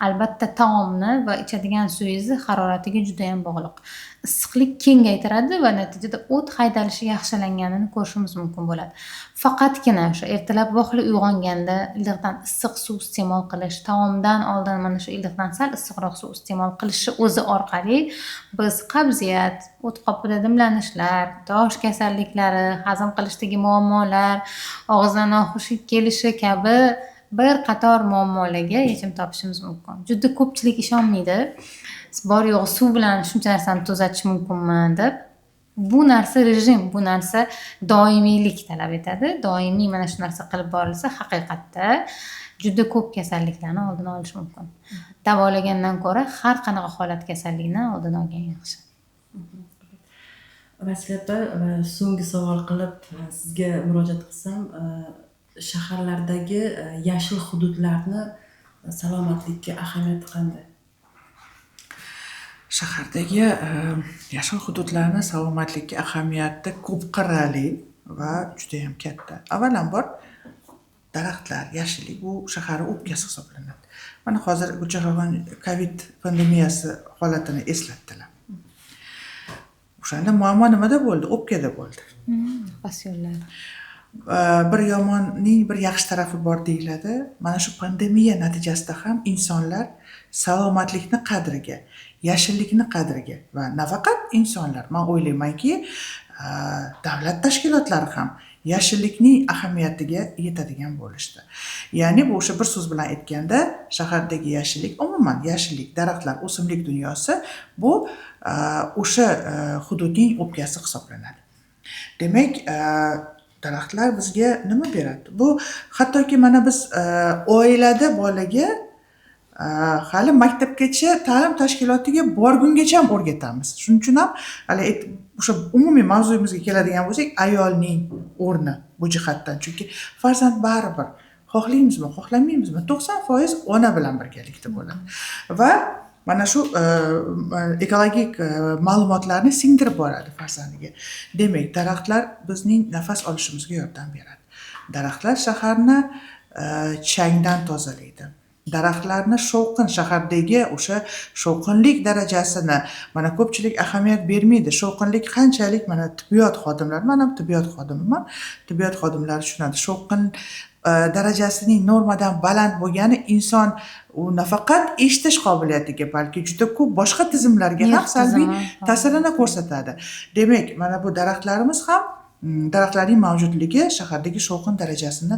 [SPEAKER 2] albatta taomni va ichadigan suyingizni haroratiga juda ham bog'liq. Issiqlik kengaytiradi va natijada o't haydalishi yaxshilanganini ko'rishimiz mumkin bo'ladi. Faqatgina o'sha ertalab vaqtli uyg'onganda iliqdan issiq suv iste'mol qilish, taomdan oldin mana shu iliqdan sal issiqroq suv iste'mol qilishi o'zi orqali biz qabziyat, o't qopida dimlanishlar, tosh kasalliklari, hazm qilishdagi muammolar, og'izdan noxush kelishi kabi bir qator muammolarga yechim topishimiz mumkin. Juda ko'pchilik ishonmaydi. Bor yo'q suv bilan shuncha narsani tuzatish mumkinmi deb. Bu narsa rejim, bu narsa doimiylik talab etadi. Doimiy mana shu narsa qilib borilsa, haqiqatda juda ko'p kasalliklarni oldini olish mumkin. Davolagandan ko'ra har qanaqa holat kasallikni oldini olgan yaxshi.
[SPEAKER 1] Vasila opa, so'nggi savol qilib sizga murojaat qilsam, shaharlardagi yashil hududlarni salomatlikka ahamiyati qanday?
[SPEAKER 3] Shahardagi yashil hududlarni salomatlikka ahamiyati ko'p qirrali va juda ham katta. Avvalambor daraxtlar, yashillik bu shahar o'pkasi hisoblanadi. Mana hozir Gulchehraxon Covid pandemiyasi holatini eslatdilar. O'shanda muammo nimada bo'ldi? O'pkada bo'ldi.
[SPEAKER 2] Pasyonlar.
[SPEAKER 3] Bir yomonning bir yaxshi tarafi bor deyiladi. Mana shu pandemiya natijasida ham insonlar salomatlikni qadriga, yashillikni qadriga va nafaqat insonlar, men o'ylaymanki, davlat tashkilotlari ham yashillikning ahamiyatiga yetadigan bo'lishdi. Ya'ni bu o'sha bir so'z bilan aytganda, shahardagi yashillik, umuman yashillik, daraxtlar, o'simlik dunyosi bu o'sha hududning o'pkasi hisoblanadi. Demak, daraxtlar bizga nima beradi? Bu hattoki mana biz oilada bolaga hali maktabgacha ta'lim tashkilotiga borgungacha ham o'rgatamiz. Shuning uchun ham hali o'sha umumiy mavzuyimizga keladigan bo'lsak, ayolning o'rni bu jihatdan. Chunki farzand baribir xohlaymizmi, xohlamaymizmi, 90% ona bilan birgalikda bo'ladi. Va mana shu ekologik ma'lumotlarni singdirib boradi farzandiga. Demak, daraxtlar bizning nafas olishimizga yordam beradi. Daraxtlar shaharni changdan tozalaydi. Daraxtlarni shovqin, shahardagi o'sha shovqinlik darajasini mana ko'pchilik ahamiyat bermaydi. Shovqinlik qanchalik, mana tibbiyot xodimlari, men ham tibbiyot xodimiman. Tibbiyot xodimlari tushunadi. Shovqin darajasining normadan baland bo'lgani inson u nafaqat eshitish qobiliyatiga, balki juda ko'p boshqa tizimlarga ham salbiy ta'sirini ko'rsatadi. Demak, mana bu daraxtlarimiz ham, daraxtlarning mavjudligi shahardagi shovqin darajasini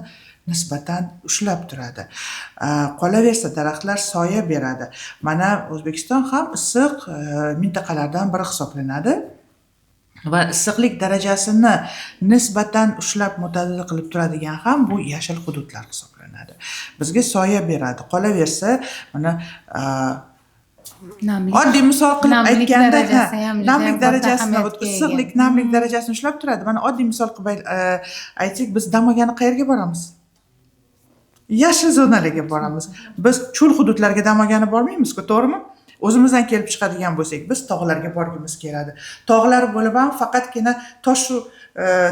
[SPEAKER 3] nisbatan ushlab turadi. Qolaversa, daraxtlar soya beradi. Mana O'zbekiston ham issiq mintaqalardan biri hisoblanadi. va issiqlik darajasini nisbatan ushlab mo'tadil qilib turadigan ham bu yashil hududlar hisoblanadi. Bizga soya beradi. Qolaversa, mana
[SPEAKER 2] Namlik.
[SPEAKER 3] oddiy misol qilib
[SPEAKER 2] Namlik
[SPEAKER 3] aytganda,
[SPEAKER 2] darajasi ham juda
[SPEAKER 3] namlik
[SPEAKER 2] ham
[SPEAKER 3] darajasini,
[SPEAKER 2] ahamiyatga ega.
[SPEAKER 3] issiqlik, namlik darajasini ushlab turadi. Mana oddiy misol qilib aytsak, biz dam olgani qayerga boramiz? Yashil zonalarga boramiz. Biz cho'l hududlarga dam olgani bormaymiz-ku, to'g'rimi? O'zimizdan kelib chiqadigan bo'lsak, biz tog'larga borgimiz keladi. Tog'lar bo'lib ham faqatgina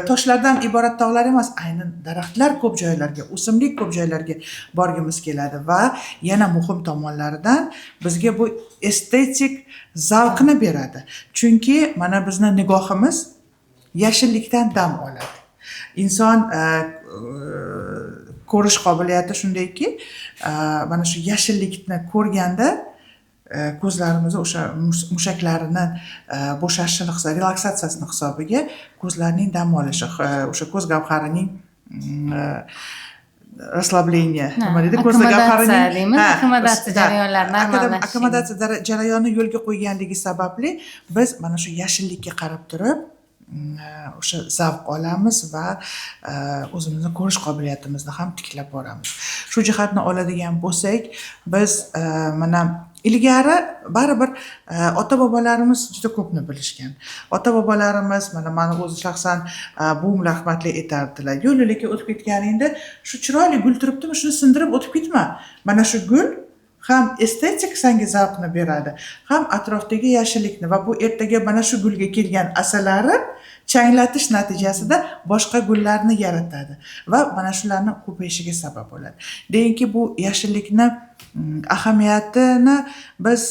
[SPEAKER 3] toshlardan iborat tog'lar emas, aynan daraxtlar ko'p joylarga, o'simlik ko'p joylarga borgimiz keladi va yana muhim tomonlaridan bizga bu estetik zavqni beradi. Chunki mana bizni nigohimiz yashillikdan dam oladi. Inson ko'rish qobiliyati shundayki, mana shu yashillikni ko'rganda ko'zlarimizni o'sha mushaklarini bo'shashini relaksatsiyasini hisobiga ko'zlarning dam olishi, o'sha ko'z gavharining расслабление, nima deydi, ko'z gavharining
[SPEAKER 2] akkomodatsiya jarayonlari normallashishi.
[SPEAKER 3] Akkomodatsiya jarayoni yo'lga qo'yganligi sababli biz mana shu yashillikka qarab turib o'sha zavq olamiz va o'zimizni ko'rish qobiliyatimizni ham tiklab boramiz. Shu jihatni oladigan bo'lsak, biz mana ilgari baribir ota-bobolarimiz juda ko'pni bilishgan. Ota-bobolarimiz mana o'zi shaxsan buvim rahmatli aytardilar. Yo'llikka o'tib ketganingda shu chiroyli gul turibdimi, shuni sindirib o'tib ketma. Mana shu gul ham estetik senga zavqni beradi, ham atrofdagi yashillikni va bu ertaga mana shu gulga kelgan asalari changlatish natijasida boshqa gullarni yaratadi va mana shularni ko'payishiga sabab bo'ladi. Deyinki bu yashillikni ahamiyatini biz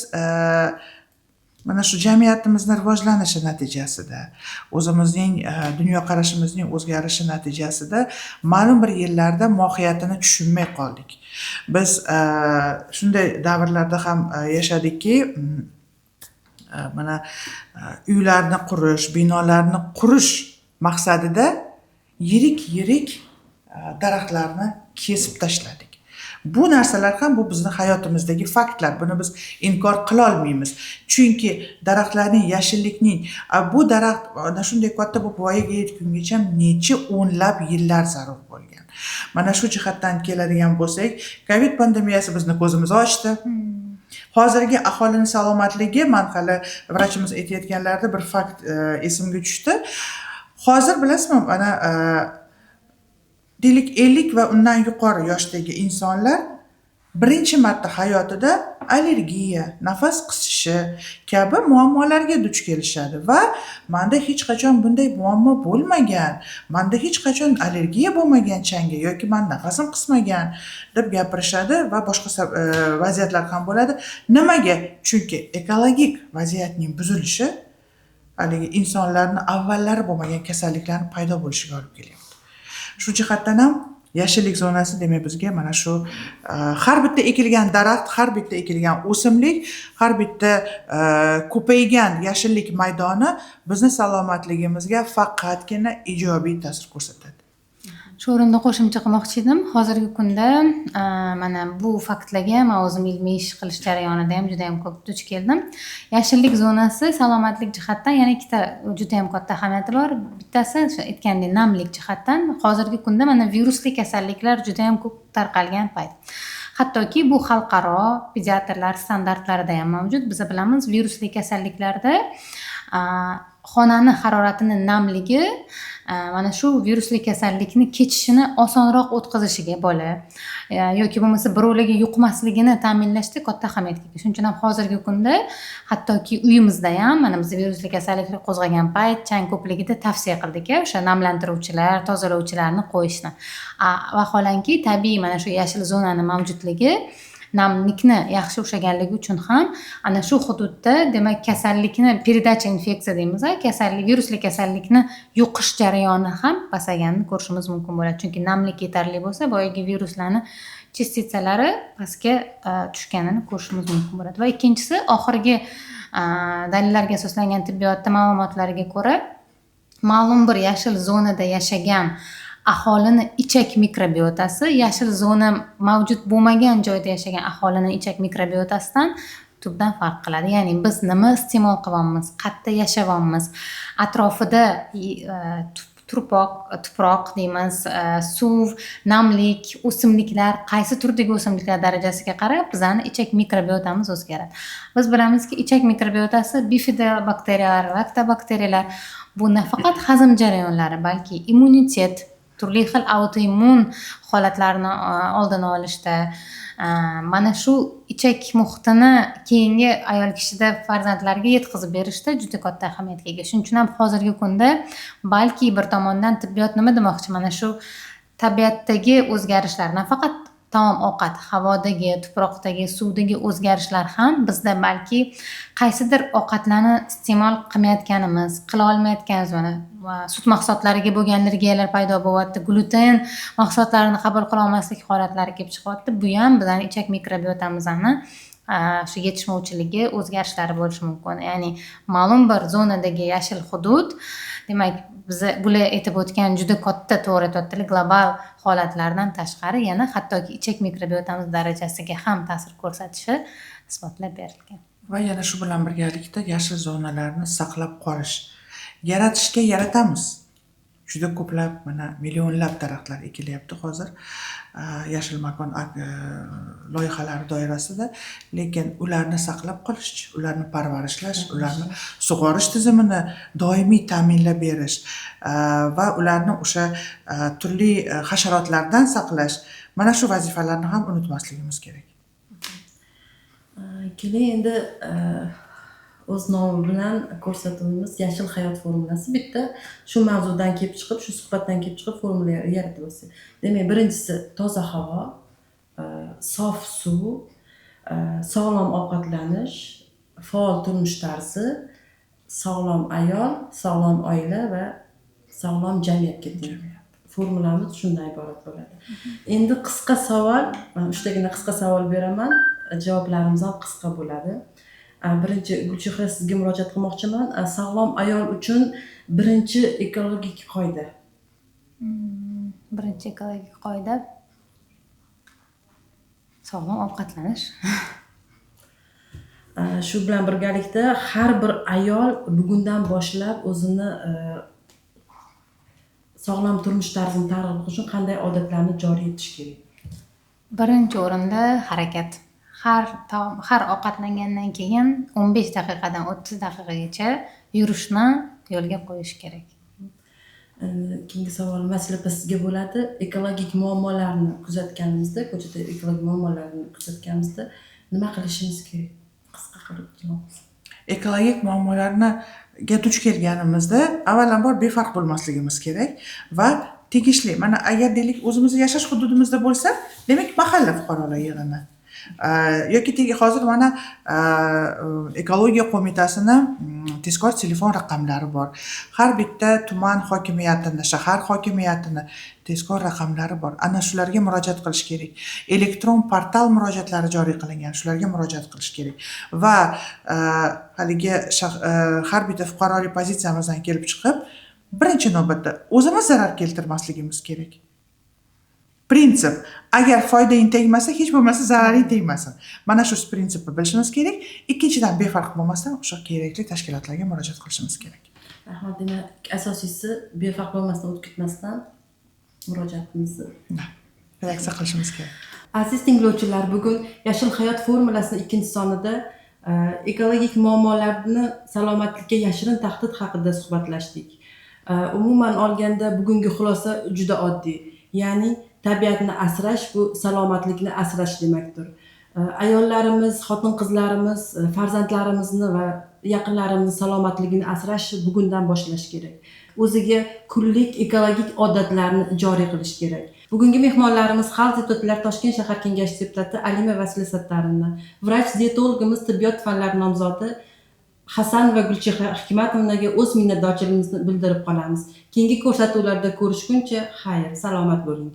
[SPEAKER 3] mana shu jamiyatimizni rivojlanishi natijasida, o'zimizning dunyoqarashimizning o'zgarishi natijasida ma'lum bir yillarda mohiyatini tushunmay qoldik. Biz shunday davrlarda ham yashadikki, mana uylarni qurish, binolarni qurish maqsadida yirik daraxtlarni kesib tashladik. Bu narsalar ham bu bizning hayotimizdagi faktlar. Buni biz inkor qila olmaymiz. Chunki daraxtlarning, yashillikning, bu daraxt ana shunday katta bo'lib voyaga yetgungacha necha o'nlab yillar zarur bo'lgan. Mana shu jihatdan keladigan bo'lsak, Covid pandemiyasi bizni ko'zimizni ochdi. Hozirgi aholining salomatligi, men hali vrachimiz aytayotganlarida bir fakt esimga tushdi. Hozir bilasizmi, mana deylik 50 va undan yuqori yoshdagi insonlar birinchi marta hayotida allergiya, nafas qisishi kabi muammolarga duch kelishadi va menda hech qachon bunday muammo bo'lmagan, menda hech qachon allergiya bo'lmagan changga yoki men nafasim qismagan deb gapirishadi va boshqa vaziyatlar ham bo'ladi. Nimaga? Chunki ekologik vaziyatning buzilishi haligi insonlarning avvallari bo'lmagan kasalliklarning paydo bo'lishiga olib kelyapti. Shu jihatdan ham yashillik zonasi demak bizga mana shu har bitta ekilgan daraxt, har bitta ekilgan o'simlik, har bitta ko'paygan yashillik maydoni bizni salomatligimizga faqatgina ijobiy ta'sir ko'rsatadi.
[SPEAKER 2] Shu o'rinda qo'shimcha qilmoqchi edim. Hozirgi kunda mana bu faktlarga men o'zim ilmiy ish qilish jarayonida ham juda ham ko'p duch keldim. Yashillik zonasi salomatlik jihatdan yana ikkita juda ham katta ahamiyati bor. Bittasi o'sha aytgandek namlik jihatdan. Hozirgi kunda mana virusli kasalliklar juda ham ko'p tarqalgan payt. Hattoki bu xalqaro pediatrlar standartlarida ham mavjud. Biz bilamiz, virusli kasalliklarda xonani haroratini namligi mana shu virusli kasallikni kechishini osonroq o'tkazishiga bola yoki bo'lmasa birovlarga yuqmasligini ta'minlashda katta ahamiyatga ega. Shuning uchun ham hozirgi kunda hattoki uyimizda ham mana biz virusli kasalliklar qo'zg'agan payt chang ko'pligida tavsiya qildik o'sha namlantiruvchilar, tozalovchilarni qo'yishni. Vaholanki tabiiy mana shu yashil zonani mavjudligi namlikni yaxshi ushlaganligi uchun ham ana shu hududda demak kasallikni передача infeksiya deymiz, virusli kasallikni yuqish jarayoni ham pasayganini ko'rishimiz mumkin bo'ladi. Chunki namlik yetarli bo'lsa, boyagi viruslarni chestitsalari pastga tushganini ko'rishimiz mumkin bo'ladi. Va ikkinchisi, oxirgi dalillarga asoslangan tibbiyot ma'lumotlariga ko'ra, ma'lum bir yashil zonada yashagan aholini ichak mikrobiotasi yashil zona mavjud bo'lmagan joyda yashagan aholini ichak mikrobiotasidan tubdan farq qiladi. Ya'ni biz nima iste'mol qilyapmiz, qayerda yashayapmiz, atrofida tuproq deymiz, suv, namlik, o'simliklar, qaysi turdagi o'simliklar darajasiga qarab bizani ichak mikrobiotamiz o'zgaradi. Biz bilamizki, ichak mikrobiotasi bifidobakteriyalar, laktobakteriyalar bu nafaqat hazm jarayonlari, balki immunitet, turli xil autoimmun holatlarni oldini olishda, mana shu ichak muhitini keyingi ayol kishida farzandlarga yetkazib berishda juda katta ahamiyatga ega. Shuning uchun ham hozirgi kunda balki bir tomondan tibbiyot nima demoqchi, mana shu tabiatdagi o'zgarishlar, nafaqat taom ovqat, havodagi, tuproqdagi, suvdagi o'zgarishlar ham bizda balki qaysidir ovqatlarni iste'mol qilmayotganimiz, qila olmayotganimiz, mana sut mahsulotlariga bo'lgan allergiyalar paydo bo'lyapti, gluten mahsulotlarini qabul qila olmaslik holatlari kelib chiqyapti. Bu ham bizning ichak mikrobiotamizni shu yetishmovchiligi o'zgarishlari bo'lishi mumkin. Ya'ni ma'lum bir zonadagi yashil hudud, demak biz bular aytib o'tgan juda katta, to'g'ri aytyaptilar, global holatlardan tashqari yana hattoki ichak mikrobiotamiz darajasiga ham ta'sir ko'rsatishi isbotlab berilgan.
[SPEAKER 3] Va yana shu bilan birgalikda yashil zonalarni saqlab qolish, yaratishga yaratamiz. Juda ko'plab, mana millionlab daraxtlar ekilyapti hozir yashil makon loyihalari doirasida, lekin ularni saqlab qolish, ularni parvarishlash, ularni sug'orish tizimini doimiy ta'minlab berish va ularni o'sha turli hasharotlardan saqlash, mana shu vazifalarni ham unutmasligimiz kerak.
[SPEAKER 1] Keling endi o'z nomi bilan ko'rsatuvimiz Yashil hayot formulasi. Bitta shu mavzudan kelib chiqib, shu suhbatdan kelib chiqib formula yaratib olsak. Demak, birinchisi toza havo, sof suv, sog'lom ovqatlanish, faol turmush tarzi, sog'lom ayol, sog'lom oila va sog'lom jamiyatga teng. Formulamiz shundan iborat bo'ladi. Endi qisqa savol, uchtagina qisqa savol beraman. Javoblarimiz ham qisqa bo'ladi. Birinchi Gulchehra, sizga murojaat qilmoqchiman. Sog'lom ayol uchun birinchi ekologik qoida.
[SPEAKER 2] Birinchi ekologik qoida sog'lom ovqatlanish.
[SPEAKER 1] Shu bilan birgalikda har bir ayol bugundan boshlab o'zini sog'lom turmush tarzini targ'ib qilish uchun qanday odatlarni joriy etish kerak?
[SPEAKER 2] Birinchi o'rinda harakat. Har ovqatlangandan keyin 15 daqiqadan 30 daqiqagacha yurishni yo'lga qo'yish kerak.
[SPEAKER 1] Keyingi savol masalada sizga bo'ladi. Ekologik muammolarni kuzatganimizda, ko'chada ekologik muammolarni kuzatganimizda nima qilishimiz kerak? Qisqa qilib javob.
[SPEAKER 3] Ekologik muammolarga duch kelganimizda avvalambor befarq bo'lmasligimiz kerak va tegishli. Mana agar deylik o'zimizni yashash hududimizda bo'lsa, demak mahalla fuqarolar yig'ini. Yoki hozir mana ekologiya qo'mitasini tezkor telefon raqamlari bor. Har bitta tuman hokimiyatini, shahar hokimiyatini tezkor raqamlari bor. Ana shularga murojaat qilish kerak. Elektron portal murojaatlari joriy qilingan, shularga murojaat qilish kerak. Va haligi har bitta fuqarolik pozitsiyamizdan kelib chiqib, birinchi navbatda o'zimiz zarar keltirmasligimiz kerak. Prinsip, agar foydang tegmasa, hech bo'lmasa zararing tegmasin. Mana shu prinsipni bilishimiz kerak. Ikkinchidan, befarq bo'lmasdan o'sha kerakli tashkilotlarga murojaat qilishimiz kerak.
[SPEAKER 1] Demak, asosiysi befarq bo'lmasdan, o'tib ketmasdan murojaatimizni
[SPEAKER 3] reaksiya qilishimiz kerak.
[SPEAKER 1] Aziz tinglovchilar, bugun Yashil hayot formulasining ikkinchi sonida ekologik muammolarni salomatlikka yashirin tahdid haqida suhbatlashdik. Umuman olganda bugungi xulosa juda oddiy. Ya'ni tabiatni asrash bu salomatlikni asrash demakdir. Ayollarimiz, xotin-qizlarimiz, farzandlarimizni va yaqinlarimizni salomatligini asrash bugundan boshlash kerak. O'ziga kunlik ekologik odatlarni joriy qilish kerak. Bugungi mehmonlarimiz xalq deputatlari Toshkent shahar kengashi deputati Alima Vasila Sattarova, vrach-dietologimiz, tibbiyot fanlari nomzodi Hasan va Gulchehra Hikmatovnaga o'z minnatdorchiligimizni bildirib qolamiz. Keyingi ko'rsatuvlarda ko'rishguncha, xayr, salomat bo'ling.